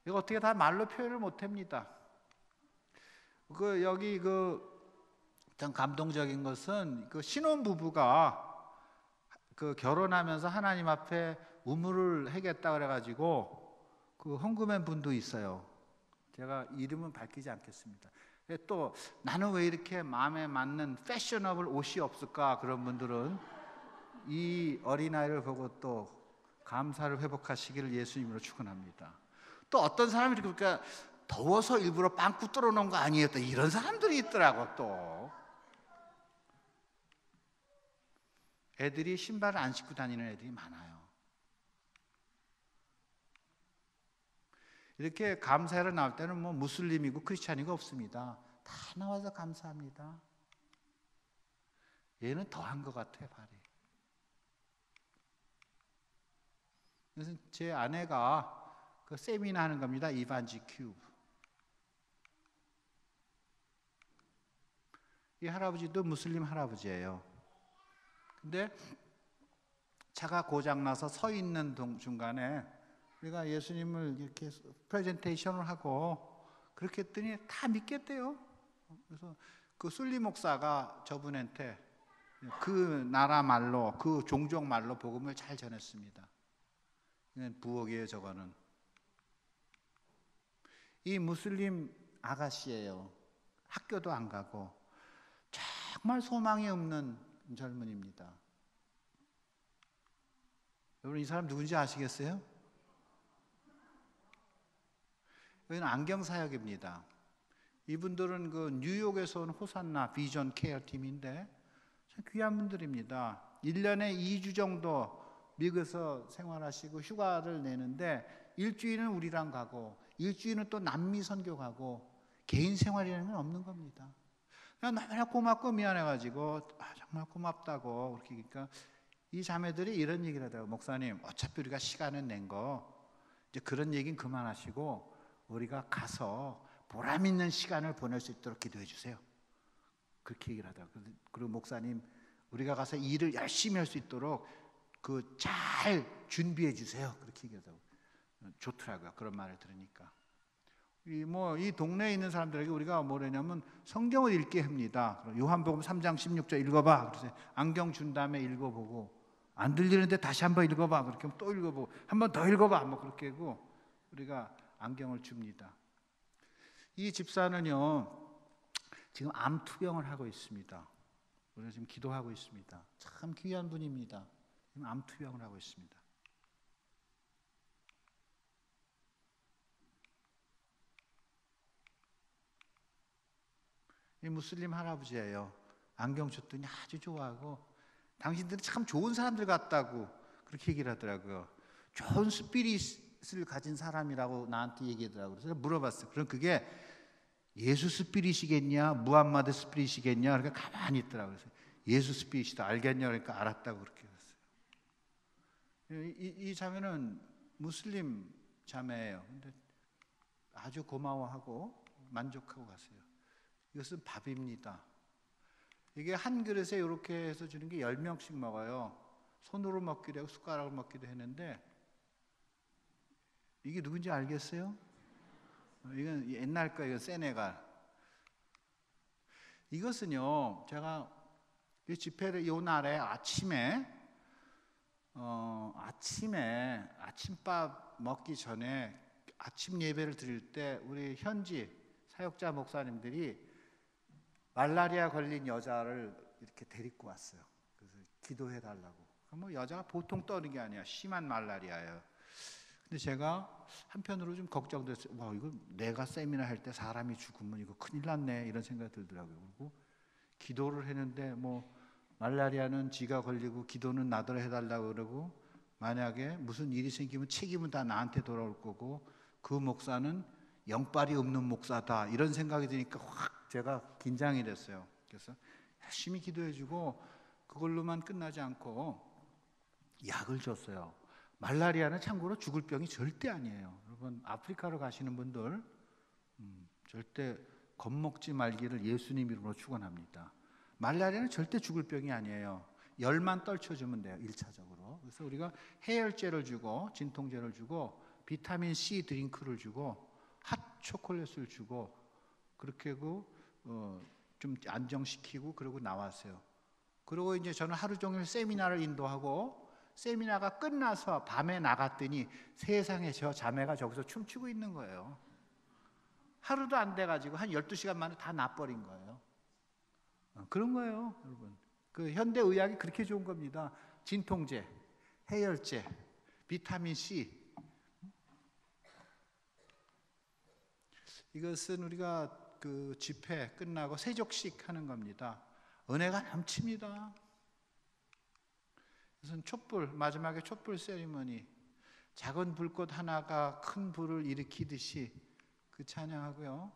이거 어떻게 다 말로 표현을 못 합니다. 여기 참 감동적인 것은 신혼 부부가 결혼하면서 하나님 앞에 우물을 해겠다 그래가지고 헌금한 분도 있어요. 제가 이름은 밝히지 않겠습니다. 또 나는 왜 이렇게 마음에 맞는 패셔너블 옷이 없을까? 그런 분들은 이 어린아이를 보고 또 감사를 회복하시기를 예수님으로 축원합니다. 또 어떤 사람이 그러니까 더워서 일부러 빵꾸 뚫어놓은 거 아니에요? 또 이런 사람들이 있더라고. 또 애들이 신발을 안 신고 다니는 애들이 많아요. 이렇게 감사회로 나올 때는 뭐 무슬림이고 크리스찬이고 없습니다. 다 나와서 감사합니다. 얘는 더한 것 같아요, 발이. 그래서 제 아내가 세미나 하는 겁니다. 이반지 큐브. 이 할아버지도 무슬림 할아버지예요. 근데 차가 고장나서 서 있는 중간에 우리가 예수님을 이렇게 프레젠테이션을 하고 그렇게 했더니 다 믿겠대요. 그래서 술리 목사가 저분한테 그 나라 말로, 그 종족 말로 복음을 잘 전했습니다. 부엌이에요, 저거는. 이 무슬림 아가씨예요. 학교도 안 가고 정말 소망이 없는 젊은이입니다. 여러분 이 사람 누군지 아시겠어요? 여기는 안경사역입니다. 이분들은 뉴욕에서 온 호산나 비전 케어 팀인데 참 귀한 분들입니다. 1년에 2주 정도 미국에서 생활하시고 휴가를 내는데 일주일은 우리랑 가고 일주일은 또 남미 선교 가고 개인 생활이라는 건 없는 겁니다. 그냥 너무나 고맙고 미안해가지고 정말 고맙다고 그렇게 그러니까 이 자매들이 이런 얘기를 하더라고요. 목사님 어차피 우리가 시간을 낸 거 이제 그런 얘기는 그만하시고 우리가 가서 보람 있는 시간을 보낼 수 있도록 기도해 주세요. 그렇게 얘기를 하더라고요. 그리고 목사님 우리가 가서 일을 열심히 할 수 있도록 잘 준비해 주세요. 그렇게 얘기하더라고요. 좋더라고요. 그런 말을 들으니까. 이 동네에 있는 사람들에게 우리가 뭐냐면 성경을 읽게 합니다. 요한복음 3장 16절 읽어봐. 그래서 안경 준 다음에 읽어보고 안 들리는데 다시 한번 읽어봐. 그렇게 하면 또 읽어보고 한 번 더 읽어봐. 뭐 그렇게 하고 우리가 안경을 줍니다. 이 집사는요 지금 암 투병을 하고 있습니다. 우리가 지금 기도하고 있습니다. 참 귀한 분입니다. 지금 암 투병을 하고 있습니다. 이 무슬림 할아버지예요. 안경 줬더니 아주 좋아하고 당신들은 참 좋은 사람들 같다고 그렇게 얘기를 하더라고요. 좋은 스피릿을 가진 사람이라고 나한테 얘기하더라고요. 그래서 물어봤어요. 그럼 그게 예수 스피릿이겠냐 무함마드 스피릿이겠냐 그러니까 가만히 있더라고요. 그래서 예수 스피릿이다. 알겠냐 그러니까 알았다고 그렇게 했어요. 이 자매는 무슬림 자매예요. 근데 아주 고마워하고 만족하고 갔어요. 이것은 밥입니다. 이게 한 그릇에 이렇게 해서 주는 게 10명씩 먹어요. 손으로 먹기도 하고 숟가락으로 먹기도 했는데 이게 누군지 알겠어요? 이건 옛날 거예요. 세네갈. 이것은요. 제가 이 집회를 이 날에 아침에 아침밥 먹기 전에 아침 예배를 드릴 때 우리 현지 사역자 목사님들이 말라리아 걸린 여자를 이렇게 데리고 왔어요. 그래서 기도해 달라고. 뭐 여자가 보통 떠는 게 아니야. 심한 말라리아예요. 근데 제가 한편으로 좀 걱정됐어요. 와, 이거 내가 세미나 할 때 사람이 죽으면 이거 큰일 났네 이런 생각이 들더라고요. 그리고 기도를 했는데 뭐 말라리아는 지가 걸리고 기도는 나더러 해달라고 그러고 만약에 무슨 일이 생기면 책임은 다 나한테 돌아올 거고 그 목사는 영빨이 없는 목사다 이런 생각이 드니까 확 제가 긴장이 됐어요. 그래서 열심히 기도해주고 그걸로만 끝나지 않고 약을 줬어요. 말라리아는 참고로 죽을 병이 절대 아니에요. 여러분 아프리카로 가시는 분들 절대 겁먹지 말기를 예수님 이름으로 축원합니다. 말라리아는 절대 죽을 병이 아니에요. 열만 떨쳐주면 돼요. 1차적으로. 그래서 우리가 해열제를 주고 진통제를 주고 비타민 C 드링크를 주고 핫 초콜릿을 주고 그렇게 하고 좀 안정시키고 그러고 나왔어요. 그리고 이제 저는 하루 종일 세미나를 인도하고 세미나가 끝나서 밤에 나갔더니 세상에 저 자매가 저기서 춤추고 있는 거예요. 하루도 안 돼가지고 한 12시간 만에 다 나버린 거예요. 그런 거예요, 여러분. 그 현대의학이 그렇게 좋은 겁니다. 진통제, 해열제, 비타민 C. 이것은 우리가 그 집회 끝나고 세족식 하는 겁니다. 은혜가 넘칩니다. 이것은 촛불, 마지막에 촛불 세리머니, 작은 불꽃 하나가 큰 불을 일으키듯이 그 찬양하고요.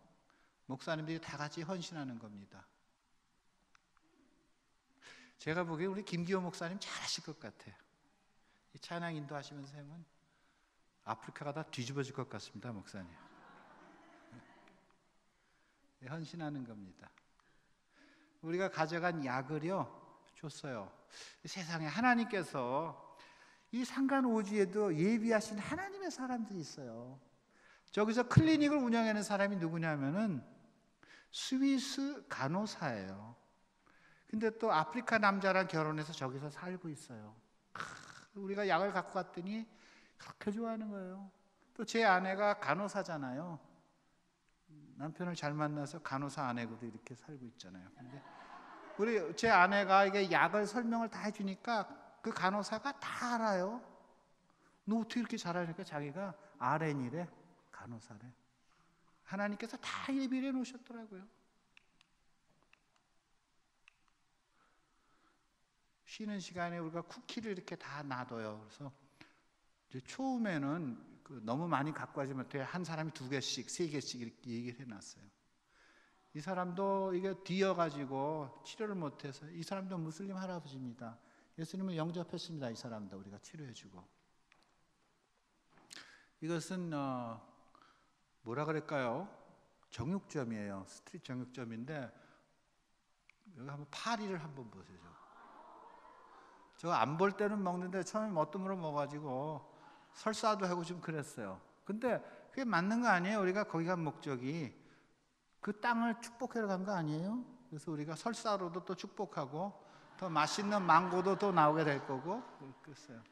목사님들이 다 같이 헌신하는 겁니다. 제가 보기에 우리 김기호 목사님 잘하실 것 같아요. 이 찬양 인도하시면서 하면 아프리카가 다 뒤집어질 것 같습니다, 목사님. 헌신하는 겁니다. 우리가 가져간 약을요 줬어요. 세상에 하나님께서 이 상간오지에도 예비하신 하나님의 사람들이 있어요. 저기서 클리닉을 운영하는 사람이 누구냐면은 스위스 간호사예요. 근데 또 아프리카 남자랑 결혼해서 저기서 살고 있어요. 우리가 약을 갖고 갔더니 그렇게 좋아하는 거예요. 또 제 아내가 간호사잖아요. 남편을 잘 만나서 간호사 아내고도 이렇게 살고 있잖아요. 근데 우리 제 아내가 이게 약을 설명을 다 해주니까 그 간호사가 다 알아요. 너 어떻게 이렇게 잘하니까 자기가 RN이래, 간호사래. 하나님께서 다 예비해 놓으셨더라고요. 쉬는 시간에 우리가 쿠키를 이렇게 다 놔둬요. 그래서 이제 처음에는 너무 많이 갖고 가지 못해 한 사람이 2개씩, 3개씩 이렇게 얘기를 해놨어요. 이 사람도 이게 뒤어가지고 치료를 못해서 이 사람도 무슬림 할아버지입니다. 예수님을 영접했습니다. 이 사람도 우리가 치료해주고. 이것은 뭐라 그럴까요? 정육점이에요. 스트릿 정육점인데 여기 한번 파리를 한번 보세요. 저 안 볼 때는 먹는데 처음에 멋도모로 먹어가지고 설사도 하고 좀 그랬어요. 근데 그게 맞는 거 아니에요? 우리가 거기 간 목적이 그 땅을 축복하러 간 거 아니에요? 그래서 우리가 설사로도 또 축복하고 더 맛있는 망고도 또 나오게 될 거고 그랬어요.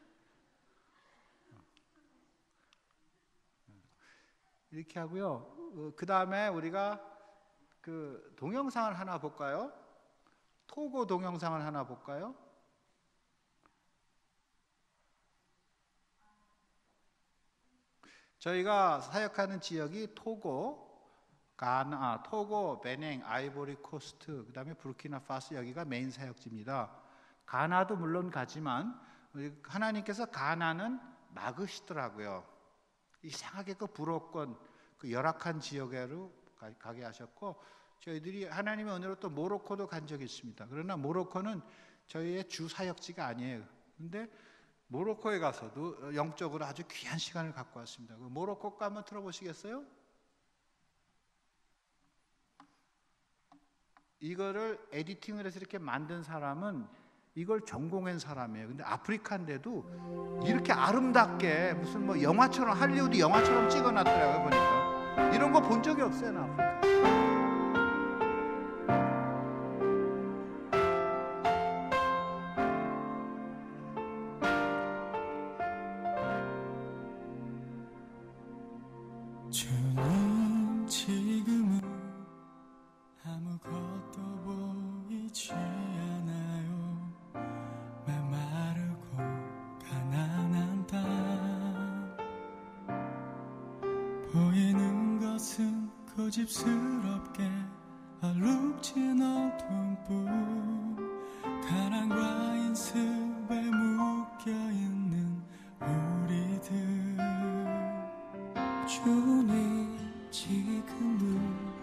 이렇게 하고요. 그 다음에 우리가 그 동영상을 하나 볼까요? 토고 동영상을 하나 볼까요? 저희가 사역하는 지역이 토고, 가나, 토고, 베냉, 아이보리 코스트, 그 다음에 부르키나파소 여기가 메인 사역지입니다. 가나도 물론 가지만 하나님께서 가나는 막으시더라고요. 이상하게 그 불어권, 그 열악한 지역으로 가게 하셨고 저희들이 하나님의 은혜로 또 모로코도 간 적이 있습니다. 그러나 모로코는 저희의 주 사역지가 아니에요. 근데 모로코에 가서도 영적으로 아주 귀한 시간을 갖고 왔습니다. 그 모로코 거 한번 들어보시겠어요? 이거를 에디팅을 해서 이렇게 만든 사람은 이걸 전공한 사람이에요. 근데 아프리카인데도 이렇게 아름답게 무슨 뭐 영화처럼 할리우드 영화처럼 찍어놨더라고요. 보니까 이런 거 본 적이 없어요, 나 아프리카. 주님 지금은 아무것도 보이지 않아요. 메마르고 가난한 땅 보이는 것은 고집스럽게 얼룩진 어둠뿐 가난과 인습에 묶여있는 주님 지금은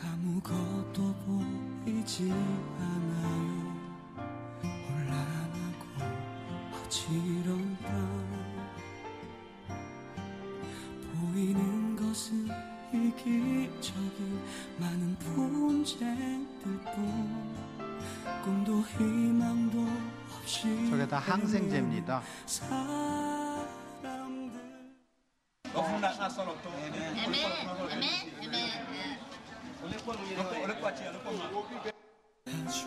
아무것도 보이지 않아요. 혼란하고 어지러운 밤 보이는 것은 이기적인 많은 분쟁들뿐 꿈도 희망도 없이 저게 다 항생제입니다. 아주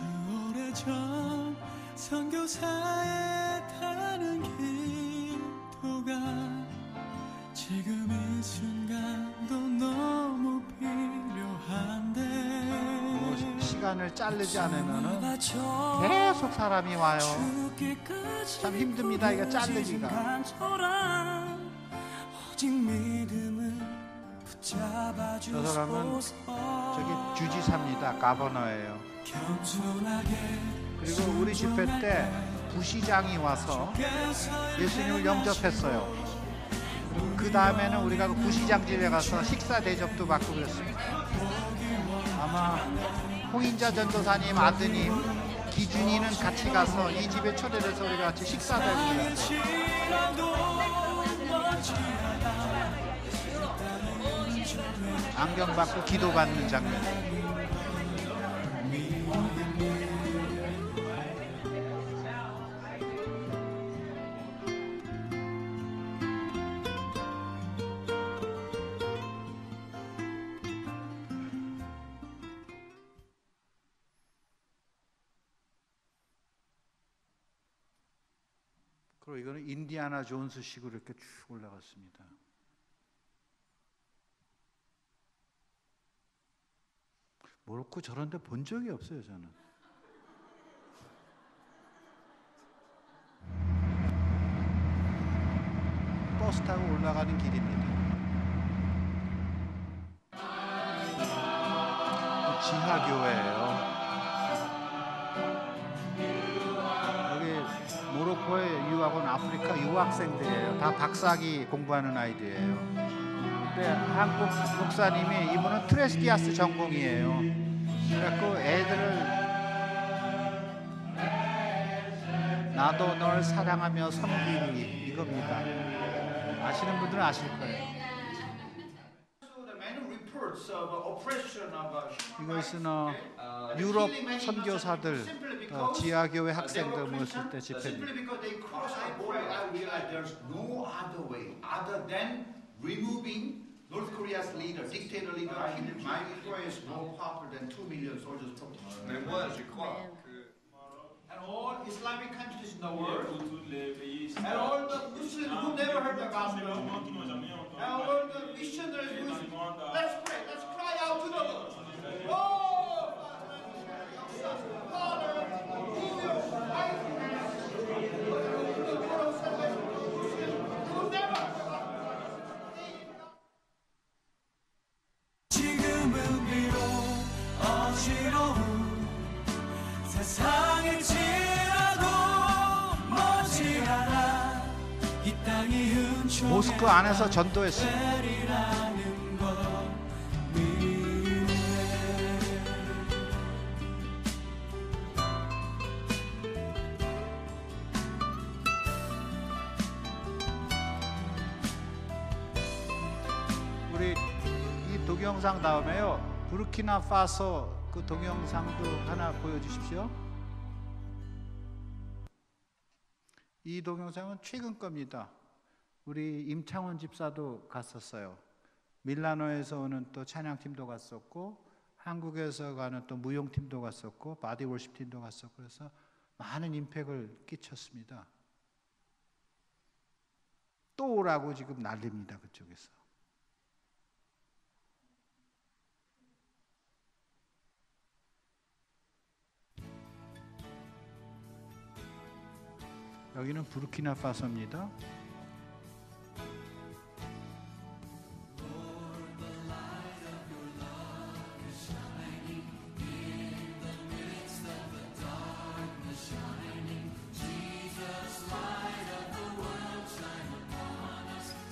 오래전 선교사에 타는 기도가 지금 이 순간도 너무 필요한데 시간을 자르지 않으면은 계속 사람이 와요. 참 힘듭니다. 이거 자르기가. 저 사람은 저기 주지사입니다. 가버너예요. 그리고 우리 집회 때 부시장이 와서 예수님을 영접했어요. 그리고 그 다음에는 우리가 그 부시장 집에 가서 식사 대접도 받고 그랬습니다. 아마 홍인자 전도사님 아드님 기준이는 같이 가서 이 집에 초대돼서 우리가 같이 식사도 해보고요. 안경 받고 기도 받는 장면. 그리고 이거는 인디아나 존스식으로 이렇게 쭉 올라갔습니다. 모로코 저런 데 본 적이 없어요, 저는. 버스 타고 올라가는 길입니다. 지하교회예요. 여기 모로코에 유학 온 아프리카 유학생들이에요. 다 박사학위 공부하는 아이들이에요. 근데 한국 목사님이 이분은 트레스디아스 전공이에요. 그래갖고 애들을 나도 널 사랑하며 섬기리 이겁니다. 아시는 분들은 아실 거예요. 이것은 유럽 선교사들 지하교회 학생들 모였을 때 집회입니다. North Korea's leader, dictator leader, my employer is more popular than 2 million soldiers from Mais moi, je crois and all Islamic countries in the world, and all the Muslims who never heard the gospel, and all the missionaries who let's pray, let's cry out to the Lord. Oh, Father, 모스크 안에서 전도했습니다. 우리 이 동영상 다음에요, 부르키나파소 그 동영상도 하나 보여주십시오. 이 동영상은 최근 겁니다. 우리 임창원 집사도 갔었어요. 밀라노에서 오는 또 찬양팀도 갔었고, 한국에서 가는 또 무용팀도 갔었고, 바디월십 팀도 갔었고, 그래서 많은 임팩을 끼쳤습니다. 또 오라고 지금 난립니다, 그쪽에서. 여기는 부르키나파소입니다.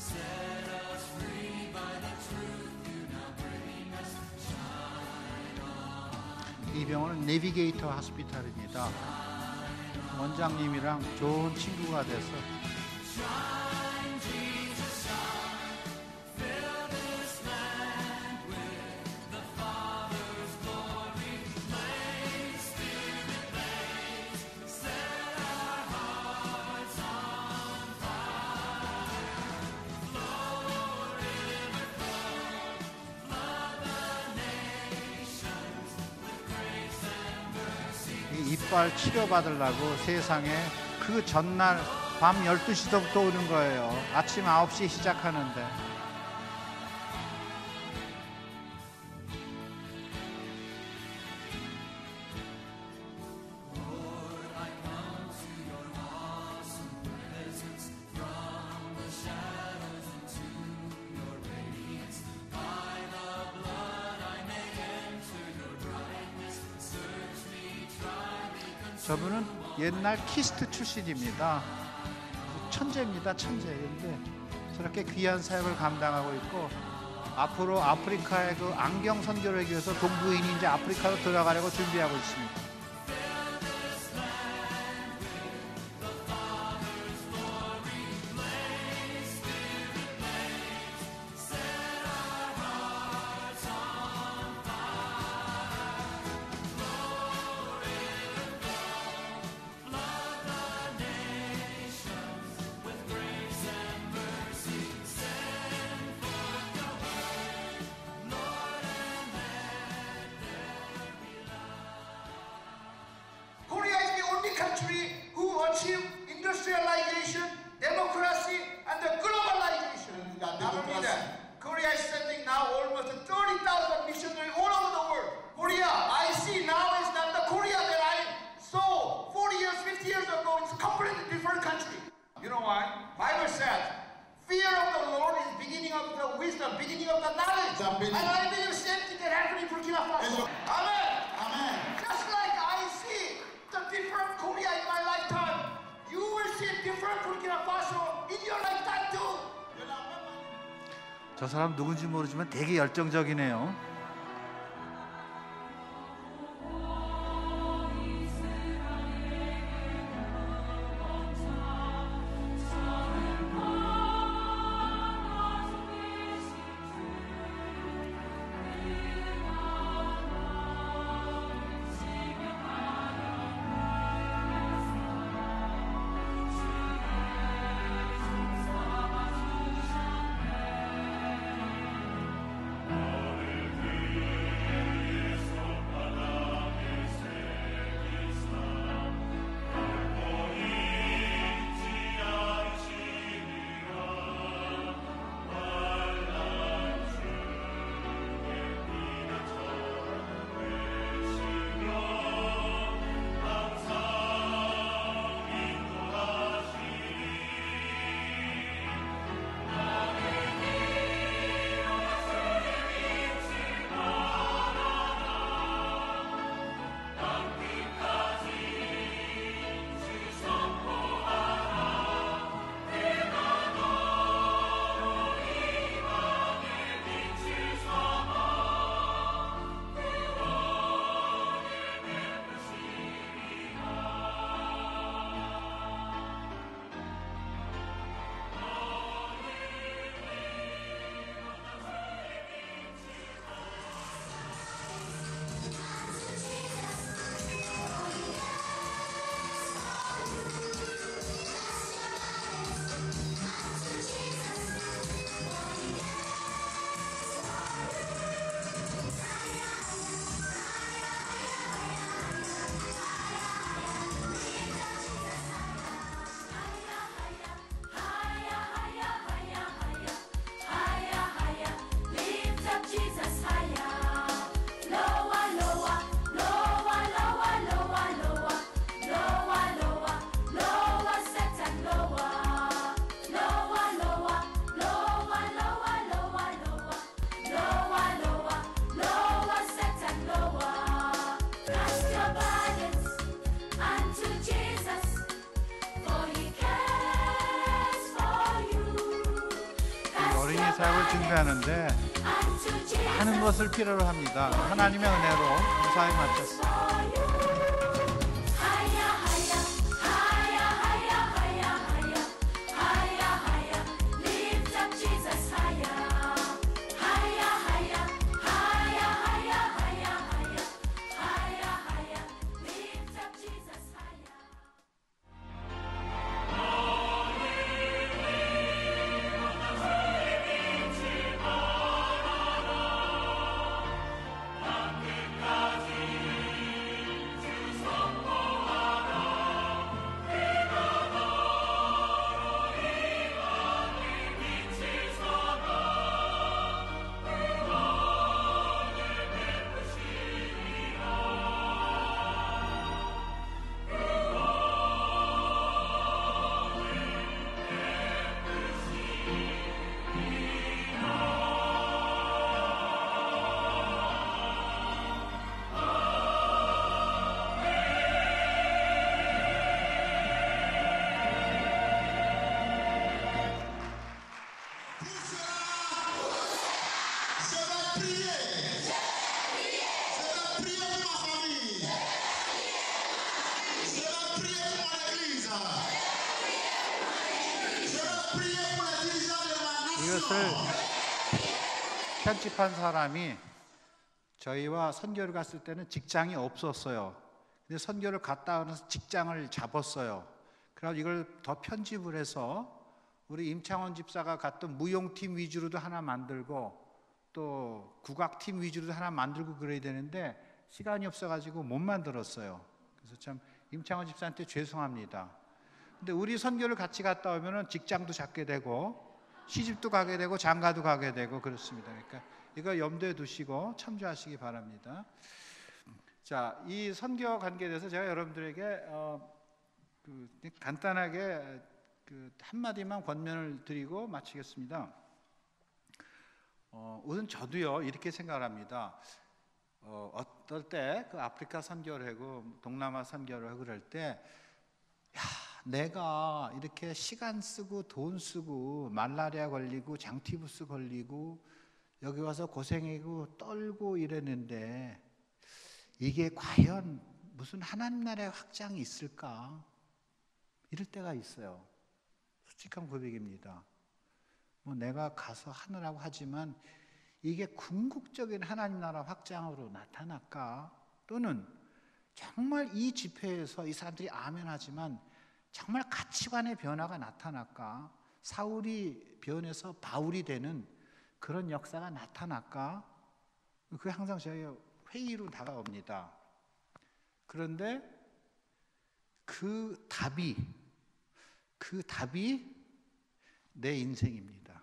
set us free. 이 병원은 내비게이터 하스피탈입니다. 원장님이랑 좋은 친구가 돼서 이빨 치료받으려고 세상에 그 전날 밤 12시부터 오는 거예요. 아침 9시에 시작하는데. 저분은 옛날 키스트 출신입니다. 천재입니다, 천재. 근데 저렇게 귀한 사역을 감당하고 있고, 앞으로 아프리카의 그 안경 선교를 하기 위해서 동부인이 이제 아프리카로 들어가려고 준비하고 있습니다. Korea is the only country who achieved industrialization, democracy, and the globalization. Not only that, Korea is sending now almost 30,000 missionaries all over the world. Korea, I see now is not the Korea that I saw 40 years, 50 years ago. It's a completely different country. You know why? Bible says, fear of the Lord is beginning of the wisdom, beginning of the knowledge. And I believe the same thing that happened in Burkina Faso. Amen. Amen. Just like I see the different Korea in my lifetime, you will see different Burkina Faso in your lifetime too. 저 사람 누군지 모르지만 되게 열정적이네요. 사역을 준비하는데 많은 것을 필요로 합니다. 하나님의 은혜로 무사히 마쳤습니다. 이것을 편집한 사람이 저희와 선교를 갔을 때는 직장이 없었어요. 근데 선교를 갔다 와서 직장을 잡았어요. 그래서 이걸 더 편집을 해서 우리 임창원 집사가 갔던 무용팀 위주로도 하나 만들고 또 국악팀 위주로도 하나 만들고 그래야 되는데 시간이 없어가지고 못 만들었어요. 그래서 참 임창원 집사한테 죄송합니다. 근데 우리 선교를 같이 갔다 오면은 직장도 잡게 되고 시집도 가게 되고 장가도 가게 되고 그렇습니다. 그러니까 이거 염두에 두시고 참조하시기 바랍니다. 자, 이 선교 관계에 대해서 제가 여러분들에게 간단하게 한마디만 권면을 드리고 마치겠습니다. 우선 저도요 이렇게 생각을 합니다. 어떨 때 그 아프리카 선교를 하고 동남아 선교를 하고 그럴 때 내가 이렇게 시간 쓰고 돈 쓰고 말라리아 걸리고 장티푸스 걸리고 여기 와서 고생하고 떨고 이랬는데 이게 과연 무슨 하나님 나라의 확장이 있을까? 이럴 때가 있어요. 솔직한 고백입니다. 뭐 내가 가서 하느라고 하지만 이게 궁극적인 하나님 나라 확장으로 나타날까? 또는 정말 이 집회에서 이 사람들이 아멘하지만 정말 가치관의 변화가 나타날까? 사울이 변해서 바울이 되는 그런 역사가 나타날까? 그게 항상 저희 회의로 다가옵니다. 그런데 그 답이 내 인생입니다.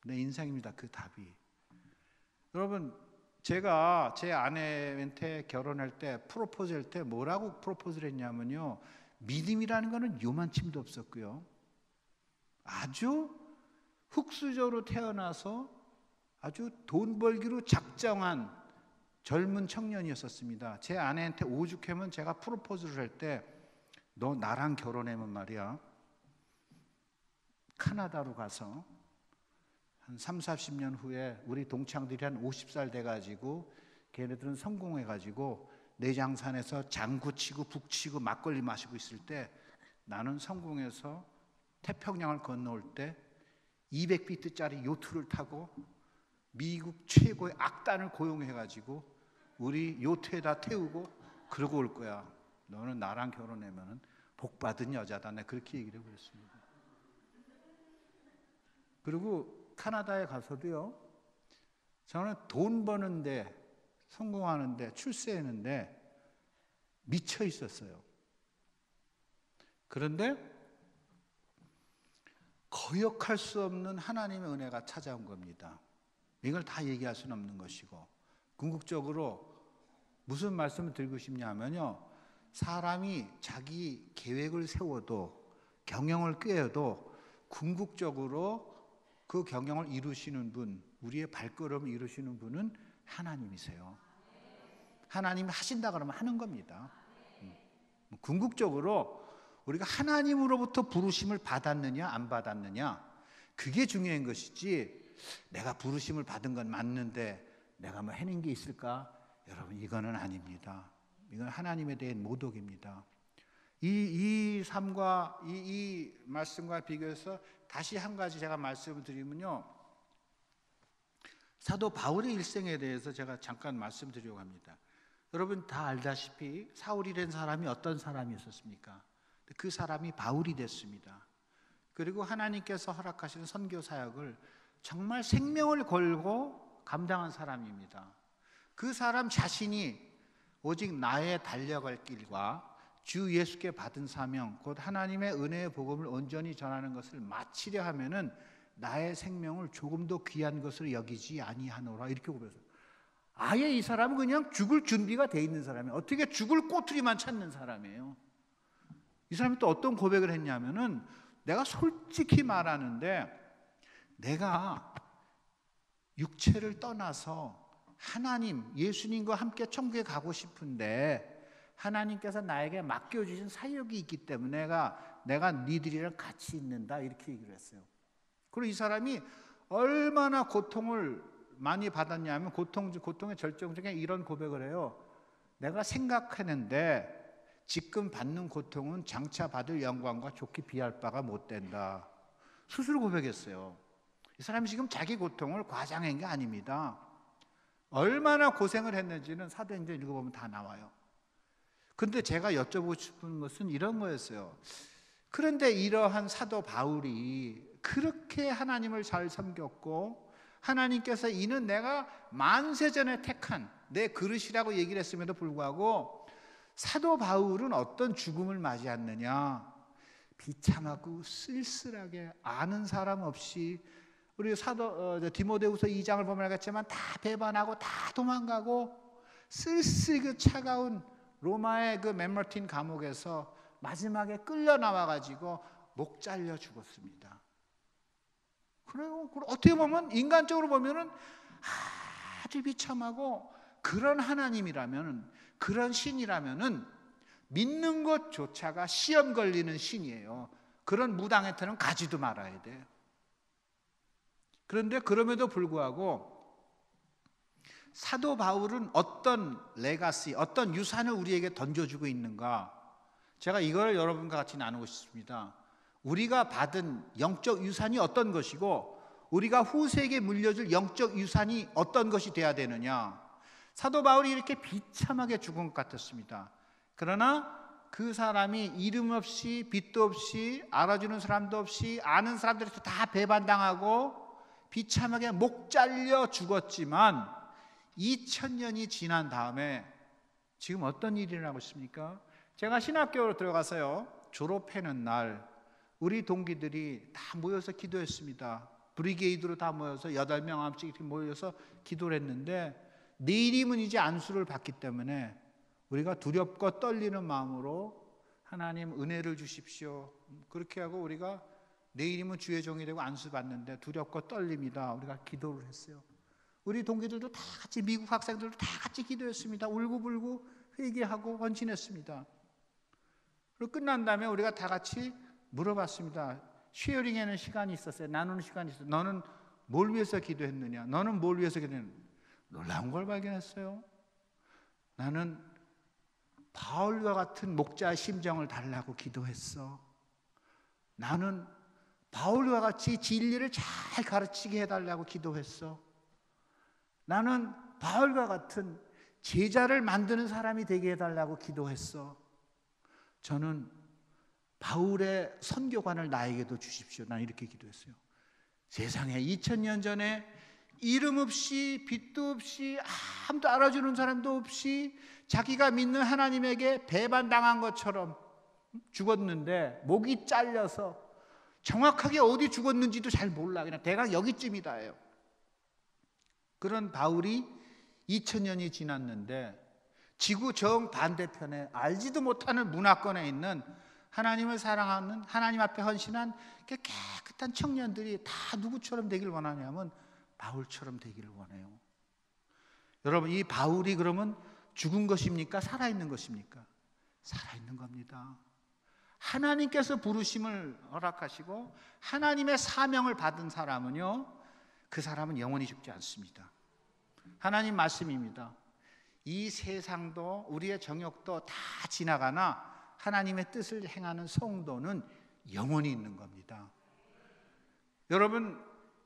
내 인생입니다. 그 답이. 여러분, 제가 제 아내한테 결혼할 때 프로포즈 할 때 뭐라고 프로포즈를 했냐면요. 믿음이라는 거는 요만침도 없었고요. 아주 흙수저로 태어나서 아주 돈 벌기로 작정한 젊은 청년이었었습니다. 제 아내한테 오죽하면 제가 프로포즈를 할 때 너 나랑 결혼하면 말이야 카나다로 가서 한 30-40년 후에 우리 동창들이 한 50살 돼가지고 걔네들은 성공해가지고 내장산에서 장구치고 북치고 막걸리 마시고 있을 때 나는 성공해서 태평양을 건너올 때 200피트짜리 요트를 타고 미국 최고의 악단을 고용해가지고 우리 요트에다 태우고 그러고 올 거야. 너는 나랑 결혼하면 복받은 여자다. 내가 그렇게 얘기를 해버렸습니다. 그리고 카나다에 가서도요, 저는 돈 버는데 성공하는데 출세했는데 미쳐 있었어요. 그런데 거역할 수 없는 하나님의 은혜가 찾아온 겁니다. 이걸 다 얘기할 수는 없는 것이고, 궁극적으로 무슨 말씀을 드리고 싶냐면요, 사람이 자기 계획을 세워도 경영을 꾀어도 궁극적으로 그 경영을 이루시는 분, 우리의 발걸음을 이루시는 분은 하나님이세요. 하나님이 하신다 그러면 하는 겁니다. 궁극적으로 우리가 하나님으로부터 부르심을 받았느냐 안 받았느냐, 그게 중요한 것이지 내가 부르심을 받은 건 맞는데 내가 뭐 해낸 게 있을까? 여러분 이거는 아닙니다. 이건 하나님에 대한 모독입니다. 이 삶과 이 말씀과 비교해서 다시 한 가지 제가 말씀을 드리면요, 사도 바울의 일생에 대해서 제가 잠깐 말씀드리려고 합니다. 여러분 다 알다시피 사울이라는 사람이 어떤 사람이었습니까? 그 사람이 바울이 됐습니다. 그리고 하나님께서 허락하시는 선교 사역을 정말 생명을 걸고 감당한 사람입니다. 그 사람 자신이 오직 나의 달려갈 길과 주 예수께 받은 사명, 곧 하나님의 은혜의 복음을 온전히 전하는 것을 마치려 하면은 나의 생명을 조금도 귀한 것으로 여기지 아니하노라, 이렇게 고백했어요. 아예 이 사람은 그냥 죽을 준비가 돼 있는 사람이에요. 어떻게 죽을 꼬투리만 찾는 사람이에요. 이 사람이 또 어떤 고백을 했냐면은, 내가 솔직히 말하는데 내가 육체를 떠나서 하나님, 예수님과 함께 천국에 가고 싶은데 하나님께서 나에게 맡겨주신 사역이 있기 때문에 내가 니들이랑 같이 있는다, 이렇게 얘기를 했어요. 그리고 이 사람이 얼마나 고통을 많이 받았냐면 고통의 절정중에 이런 고백을 해요. 내가 생각하는데 지금 받는 고통은 장차 받을 영광과 좋게 비할 바가 못 된다, 스스로 고백했어요. 이 사람이 지금 자기 고통을 과장한 게 아닙니다. 얼마나 고생을 했는지는 사도행전 읽어보면 다 나와요. 근데 제가 여쭤보고 싶은 것은 이런 거였어요. 그런데 이러한 사도 바울이 그렇게 하나님을 잘 섬겼고 하나님께서 이는 내가 만세전에 택한 내 그릇이라고 얘기를 했음에도 불구하고 사도 바울은 어떤 죽음을 맞이했느냐? 비참하고 쓸쓸하게 아는 사람 없이, 우리 디모데후서 2장을 보면 알겠지만 다 배반하고 다 도망가고 쓸쓸히 그 차가운 로마의 그 맨머틴 감옥에서 마지막에 끌려 나와가지고 목 잘려 죽었습니다. 그리고 어떻게 보면 인간적으로 보면은 아주 비참하고, 그런 하나님이라면, 그런 신이라면은 믿는 것조차가 시험 걸리는 신이에요. 그런 무당한테는 가지도 말아야 돼요. 그런데 그럼에도 불구하고 사도 바울은 어떤 레가시, 어떤 유산을 우리에게 던져주고 있는가? 제가 이걸 여러분과 같이 나누고 싶습니다. 우리가 받은 영적 유산이 어떤 것이고 우리가 후세에게 물려줄 영적 유산이 어떤 것이 돼야 되느냐? 사도 바울이 이렇게 비참하게 죽은 것 같았습니다. 그러나 그 사람이 이름 없이 빚도 없이 알아주는 사람도 없이 아는 사람들한테 다 배반당하고 비참하게 목 잘려 죽었지만 2000년이 지난 다음에 지금 어떤 일이 일어나고 있습니까? 제가 신학교로 들어가서요, 졸업하는 날 우리 동기들이 다 모여서 기도했습니다. 브리게이드로 다 모여서 8명 9씩 이렇게 모여서 기도를 했는데, 내일이면 이제 안수를 받기 때문에 우리가 두렵고 떨리는 마음으로 하나님 은혜를 주십시오, 그렇게 하고 우리가 내일이면 주의 종이 되고 안수 받는데 두렵고 떨립니다. 우리가 기도를 했어요. 우리 동기들도 다 같이, 미국 학생들도 다 같이 기도했습니다. 울고불고 회개하고 헌신했습니다. 그리고 끝난 다음에 우리가 다 같이 물어봤습니다. 쉐어링에는 시간이 있었어요. 나누는 시간이 있었어요. 너는 뭘 위해서 기도했느냐? 너는 뭘 위해서 기도했느냐? 놀라운 걸 발견했어요. 나는 바울과 같은 목자의 심정을 달라고 기도했어. 나는 바울과 같이 진리를 잘 가르치게 해달라고 기도했어. 나는 바울과 같은 제자를 만드는 사람이 되게 해달라고 기도했어. 저는 바울의 선교관을 나에게도 주십시오. 난 이렇게 기도했어요. 세상에 2000년 전에 이름 없이 빚도 없이 아무도 알아주는 사람도 없이 자기가 믿는 하나님에게 배반당한 것처럼 죽었는데, 목이 잘려서 정확하게 어디 죽었는지도 잘 몰라. 그냥 대강 여기쯤이다예요. 그런 바울이 2000년이 지났는데 지구 정반대편에 알지도 못하는 문화권에 있는 하나님을 사랑하는, 하나님 앞에 헌신한 깨끗한 청년들이 다 누구처럼 되길 원하냐면 바울처럼 되기를 원해요. 여러분, 이 바울이 그러면 죽은 것입니까? 살아있는 것입니까? 살아있는 겁니다. 하나님께서 부르심을 허락하시고 하나님의 사명을 받은 사람은요, 그 사람은 영원히 죽지 않습니다. 하나님 말씀입니다. 이 세상도 우리의 정욕도 다 지나가나 하나님의 뜻을 행하는 성도는 영원히 있는 겁니다. 여러분,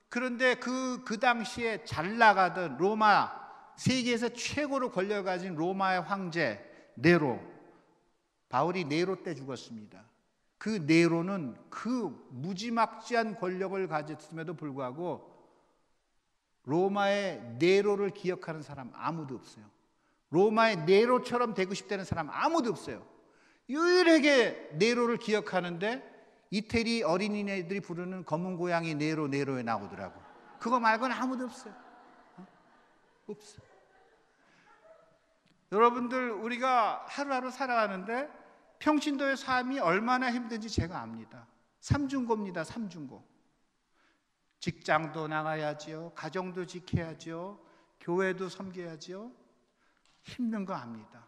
그런데 그 당시에 잘 나가던 로마, 세계에서 최고로 권력을 가진 로마의 황제 네로, 바울이 네로 때 죽었습니다. 그 네로는 그 무지막지한 권력을 가졌음에도 불구하고 로마의 네로를 기억하는 사람 아무도 없어요. 로마의 네로처럼 되고 싶다는 사람 아무도 없어요. 유일하게 네로를 기억하는데 이태리 어린이들이 부르는 검은 고양이 네로, 네로에 나오더라고. 그거 말고는 아무도 없어요. 없어. 여러분들, 우리가 하루하루 살아가는데 평신도의 삶이 얼마나 힘든지 제가 압니다. 삼중고입니다. 삼중고. 직장도 나가야지요, 가정도 지켜야지요, 교회도 섬겨야지요. 힘든 거 압니다.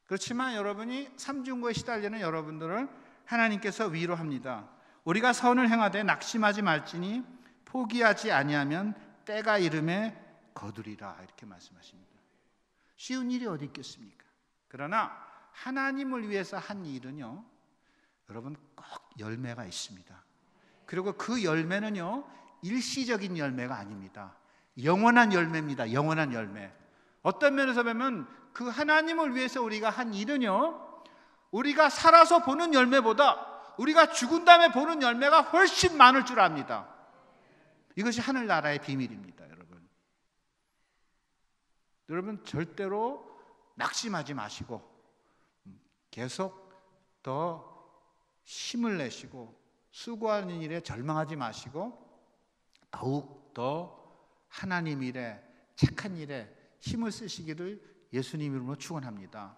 그렇지만 여러분이 삼중고에 시달리는 여러분들을 하나님께서 위로합니다. 우리가 선을 행하되 낙심하지 말지니 포기하지 아니하면 때가 이름에 거두리라, 이렇게 말씀하십니다. 쉬운 일이 어디 있겠습니까? 그러나 하나님을 위해서 한 일은요, 여러분 꼭 열매가 있습니다. 그리고 그 열매는요, 일시적인 열매가 아닙니다. 영원한 열매입니다. 영원한 열매. 어떤 면에서 보면 그 하나님을 위해서 우리가 한 일은요, 우리가 살아서 보는 열매보다 우리가 죽은 다음에 보는 열매가 훨씬 많을 줄 압니다. 이것이 하늘나라의 비밀입니다. 여러분 절대로 낙심하지 마시고 계속 더 힘을 내시고 수고하는 일에 절망하지 마시고 더욱 더 하나님 일에, 착한 일에 힘을 쓰시기를 예수님 이름으로 축원합니다.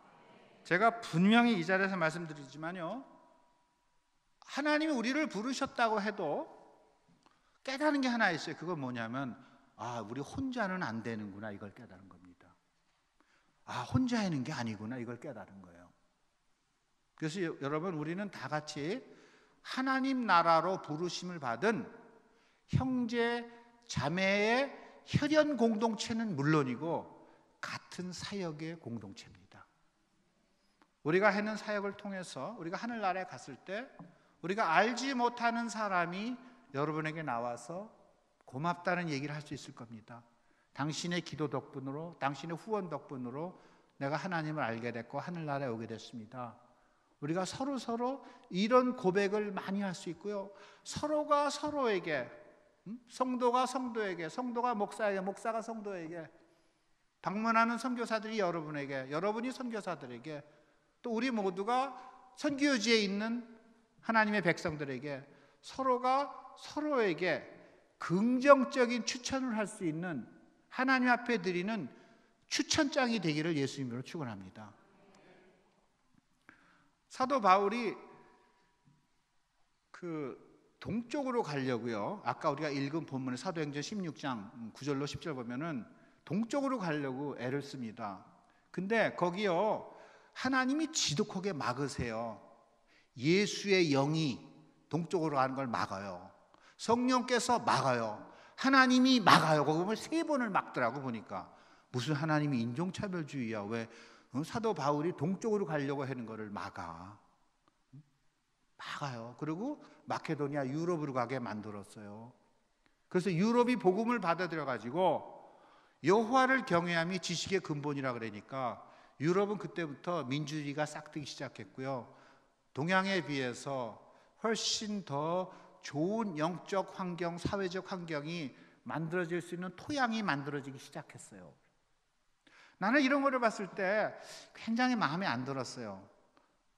제가 분명히 이 자리에서 말씀드리지만요, 하나님이 우리를 부르셨다고 해도 깨달은 게 하나 있어요. 그건 뭐냐면, 우리 혼자는 안 되는구나, 이걸 깨달은 겁니다. 혼자 하는 게 아니구나, 이걸 깨달은 거예요. 그래서 여러분, 우리는 다 같이 하나님 나라로 부르심을 받은 형제 자매의 혈연 공동체는 물론이고 같은 사역의 공동체입니다. 우리가 하는 사역을 통해서 우리가 하늘나라에 갔을 때 우리가 알지 못하는 사람이 여러분에게 나와서 고맙다는 얘기를 할 수 있을 겁니다. 당신의 기도 덕분으로, 당신의 후원 덕분으로 내가 하나님을 알게 됐고 하늘나라에 오게 됐습니다. 우리가 서로 이런 고백을 많이 할 수 있고요, 서로가 서로에게, 성도가 성도에게, 성도가 목사에게, 목사가 성도에게, 방문하는 선교사들이 여러분에게, 여러분이 선교사들에게, 또 우리 모두가 선교지에 있는 하나님의 백성들에게 서로가 서로에게 긍정적인 추천을 할 수 있는, 하나님 앞에 드리는 추천장이 되기를 예수님으로 축원합니다. 사도 바울이 동쪽으로 가려고요, 아까 우리가 읽은 본문의 사도행전 16장 9절로 10절 보면은 동쪽으로 가려고 애를 씁니다. 근데 거기요, 하나님이 지독하게 막으세요. 예수의 영이 동쪽으로 가는 걸 막아요. 성령께서 막아요. 하나님이 막아요. 거기 보면 3번을 막더라고. 보니까 무슨 하나님이 인종차별주의야, 왜 사도 바울이 동쪽으로 가려고 하는 거를 막아요. 그리고 마케도니아, 유럽으로 가게 만들었어요. 그래서 유럽이 복음을 받아들여 가지고 여호와를 경외함이 지식의 근본이라 그러니까 유럽은 그때부터 민주주의가 싹트기 시작했고요, 동양에 비해서 훨씬 더 좋은 영적 환경, 사회적 환경이 만들어질 수 있는 토양이 만들어지기 시작했어요. 나는 이런 거를 봤을 때 굉장히 마음에 안 들었어요.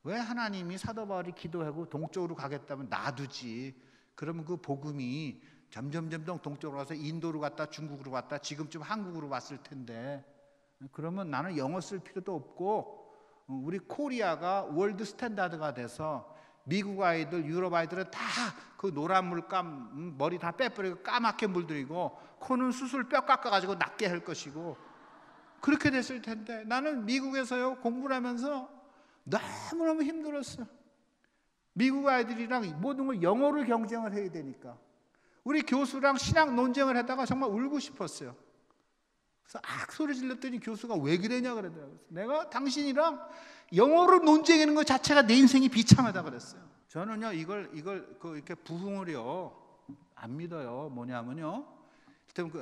왜 하나님이 사도 바울이 기도하고 동쪽으로 가겠다면 놔두지, 그러면 그 복음이 점점 동쪽으로 가서 인도로 갔다 중국으로 갔다 지금쯤 한국으로 왔을 텐데, 그러면 나는 영어 쓸 필요도 없고 우리 코리아가 월드 스탠다드가 돼서 미국 아이들, 유럽 아이들은 다 그 노란 물감, 머리 다 빼버리고 까맣게 물들이고 코는 수술 뼈 깎아가지고 낫게 할 것이고, 그렇게 됐을 텐데 나는 미국에서요 공부를 하면서 너무너무 힘들었어요. 미국 아이들이랑 모든 걸 영어로 경쟁을 해야 되니까. 우리 교수랑 신학 논쟁을 하다가 정말 울고 싶었어요. 그래서 소리 질렀더니 교수가 왜 그러냐 그러더라고요. 내가 당신이랑 영어로 논쟁하는 것 자체가 내 인생이 비참하다 그랬어요. 저는요 이걸 이렇게 부흥을요 안 믿어요. 뭐냐면요,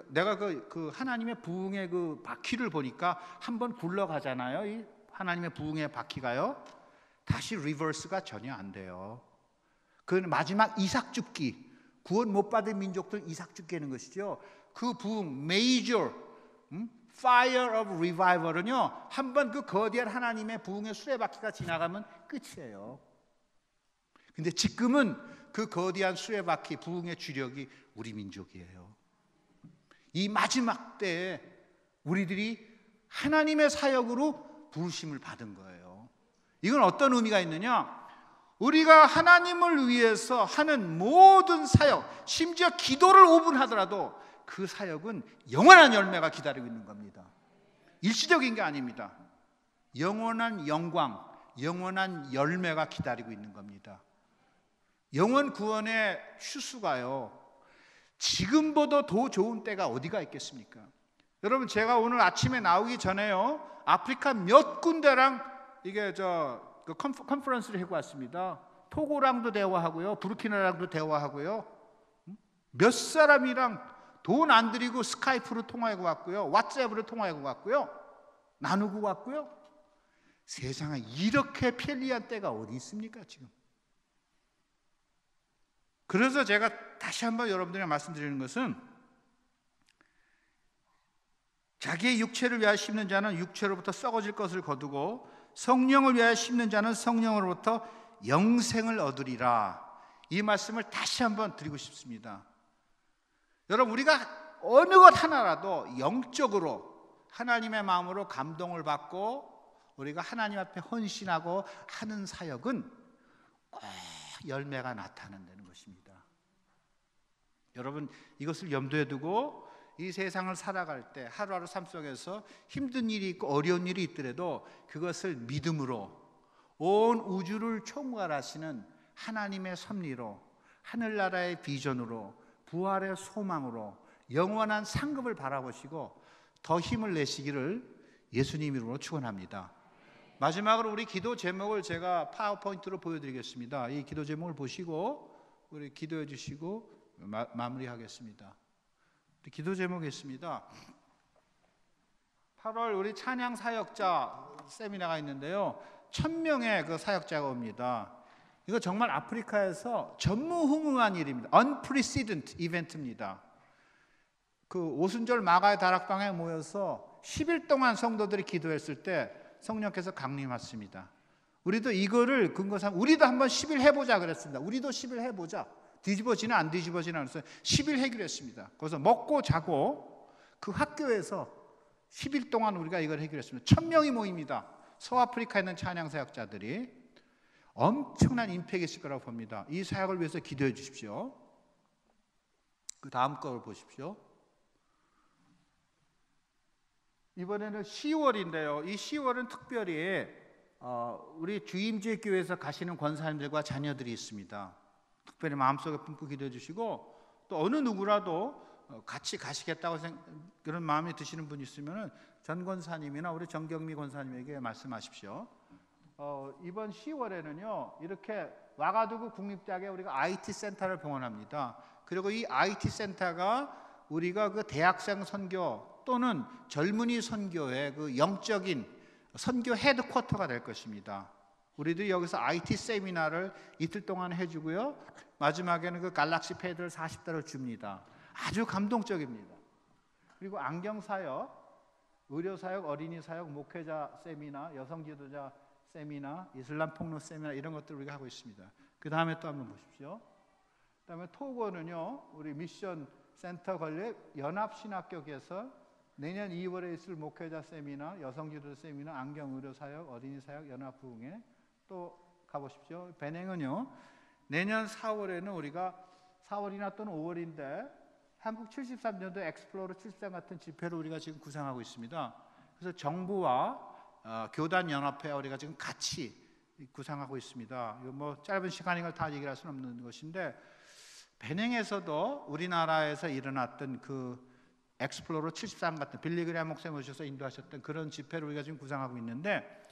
내가 그 하나님의 부흥의 그 바퀴를 보니까 한번 굴러가잖아요. 이 하나님의 부흥의 바퀴가요 다시 리버스가 전혀 안 돼요. 그 마지막 이삭 죽기, 구원 못 받은 민족들 이삭 죽게 하는 것이죠. 그 부흥, 메이저 Fire of Revival은요 한번 그 거대한 하나님의 부흥의 수레바퀴가 지나가면 끝이에요. 근데 지금은 그 거대한 수레바퀴 부흥의 주력이 우리 민족이에요. 이 마지막 때에 우리들이 하나님의 사역으로 부르심을 받은 거예요. 이건 어떤 의미가 있느냐, 우리가 하나님을 위해서 하는 모든 사역, 심지어 기도를 5분 하더라도 그 사역은 영원한 열매가 기다리고 있는 겁니다. 일시적인 게 아닙니다. 영원한 영광, 영원한 열매가 기다리고 있는 겁니다. 영원 구원의 휴수가요 지금보다 더 좋은 때가 어디가 있겠습니까? 여러분, 제가 오늘 아침에 나오기 전에요 아프리카 몇 군데랑 이게 컨퍼런스를 하고 왔습니다. 토고랑도 대화하고요, 부르키나랑도 대화하고요, 몇 사람이랑 돈 안 들이고 스카이프로 통화하고 왔고요, 왓츠앱으로 통화하고 왔고요, 나누고 왔고요. 세상에 이렇게 편리한 때가 어디 있습니까 지금? 그래서 제가 다시 한번 여러분들에게 말씀드리는 것은, 자기의 육체를 위하여 심는 자는 육체로부터 썩어질 것을 거두고 성령을 위하여 심는 자는 성령으로부터 영생을 얻으리라. 이 말씀을 다시 한번 드리고 싶습니다. 여러분, 우리가 어느 것 하나라도 영적으로 하나님의 마음으로 감동을 받고 우리가 하나님 앞에 헌신하고 하는 사역은 꼭 열매가 나타난다는 것입니다. 여러분, 이것을 염두에 두고 이 세상을 살아갈 때 하루하루 삶 속에서 힘든 일이 있고 어려운 일이 있더라도 그것을 믿음으로, 온 우주를 총괄하시는 하나님의 섭리로, 하늘나라의 비전으로, 부활의 소망으로, 영원한 상급을 바라보시고 더 힘을 내시기를 예수님 이름으로 축원합니다. 마지막으로 우리 기도 제목을 제가 파워포인트로 보여드리겠습니다. 이 기도 제목을 보시고 우리 기도해 주시고 마무리하겠습니다. 기도 제목이 있습니다. 8월 우리 찬양 사역자 세미나가 있는데요, 1000명의 그 사역자가 옵니다. 이거 정말 아프리카에서 전무후무한 일입니다. Unprecedented 이벤트입니다. 그 오순절 마가의 다락방에 모여서 10일 동안 성도들이 기도했을 때 성령께서 강림하십니다. 우리도 이거를 근거 삼아 우리도 한번 10일 해보자 그랬습니다. 우리도 10일 해보자. 뒤집어지나 안 뒤집어지나 그래서 10일 하기로 했습니다. 그래서 먹고 자고 그 학교에서 10일 동안 우리가 이걸 하기로 했습니다. 1000명이 모입니다. 서아프리카에 있는 찬양 사역자들이. 엄청난 임팩이 있을 거라고 봅니다. 이 사역을 위해서 기도해 주십시오. 그 다음 거를 보십시오. 이번에는 10월인데요. 이 10월은 특별히 우리 주임제 교회에서 가시는 권사님들과 자녀들이 있습니다. 특별히 마음속에 품고 기도해 주시고, 또 어느 누구라도 같이 가시겠다고 그런 마음이 드시는 분이 있으면 전 권사님이나 우리 정경미 권사님에게 말씀하십시오. 이번 10월에는요 이렇게 와가두구 국립대학에 우리가 IT 센터를 봉헌합니다. 그리고 이 IT 센터가 우리가 그 대학생 선교 또는 젊은이 선교의 그 영적인 선교 헤드쿼터가 될 것입니다. 우리들이 여기서 IT 세미나를 이틀 동안 해주고요, 마지막에는 그 갈락시 패드를 40달을 줍니다. 아주 감동적입니다. 그리고 안경사역, 의료사역, 어린이사역, 목회자 세미나, 여성지도자 세미나, 이슬람 폭로 세미나, 이런 것들을 우리가 하고 있습니다. 그 다음에 또 한번 보십시오. 그 다음에 토고는요 우리 미션 센터 건립 연합신학교에서 내년 2월에 있을 목회자 세미나, 여성지도자 세미나, 안경의료사역, 어린이사역, 연합부흥회 또 가보십시오. 베냉은요 내년 4월에는 우리가 4월이나 또는 5월인데 한국 73년도 엑스플로러 73 같은 집회를 우리가 지금 구상하고 있습니다. 그래서 정부와 교단 연합회 우리가 지금 같이 구상하고 있습니다. 이거 뭐 짧은 시간인 걸 다 얘기할 수는 없는 것인데, 베냉에서도 우리나라에서 일어났던 그 엑스플로러 73 같은 빌리그레암 목사님 오셔서 인도하셨던 그런 집회를 우리가 지금 구상하고 있는데,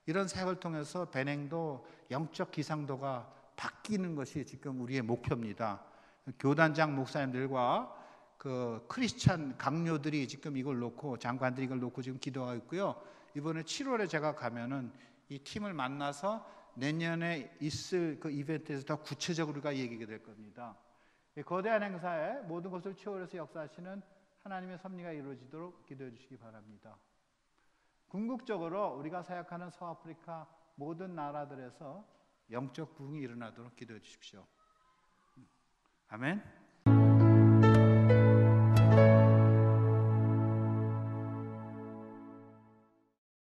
이런 사역을 통해서 베냉도 영적 기상도가 바뀌는 것이 지금 우리의 목표입니다. 교단장 목사님들과 그 크리스찬 강요들이 지금 이걸 놓고, 장관들이 이걸 놓고 지금 기도하고 있고요. 이번에 7월에 제가 가면은 이 팀을 만나서 내년에 있을 그 이벤트에서 더 구체적으로 우리가 얘기하게 될 겁니다. 이 거대한 행사에 모든 것을 초월해서 역사하시는 하나님의 섭리가 이루어지도록 기도해 주시기 바랍니다. 궁극적으로 우리가 사역하는 서아프리카 모든 나라들에서 영적 부흥이 일어나도록 기도해 주십시오. 아멘.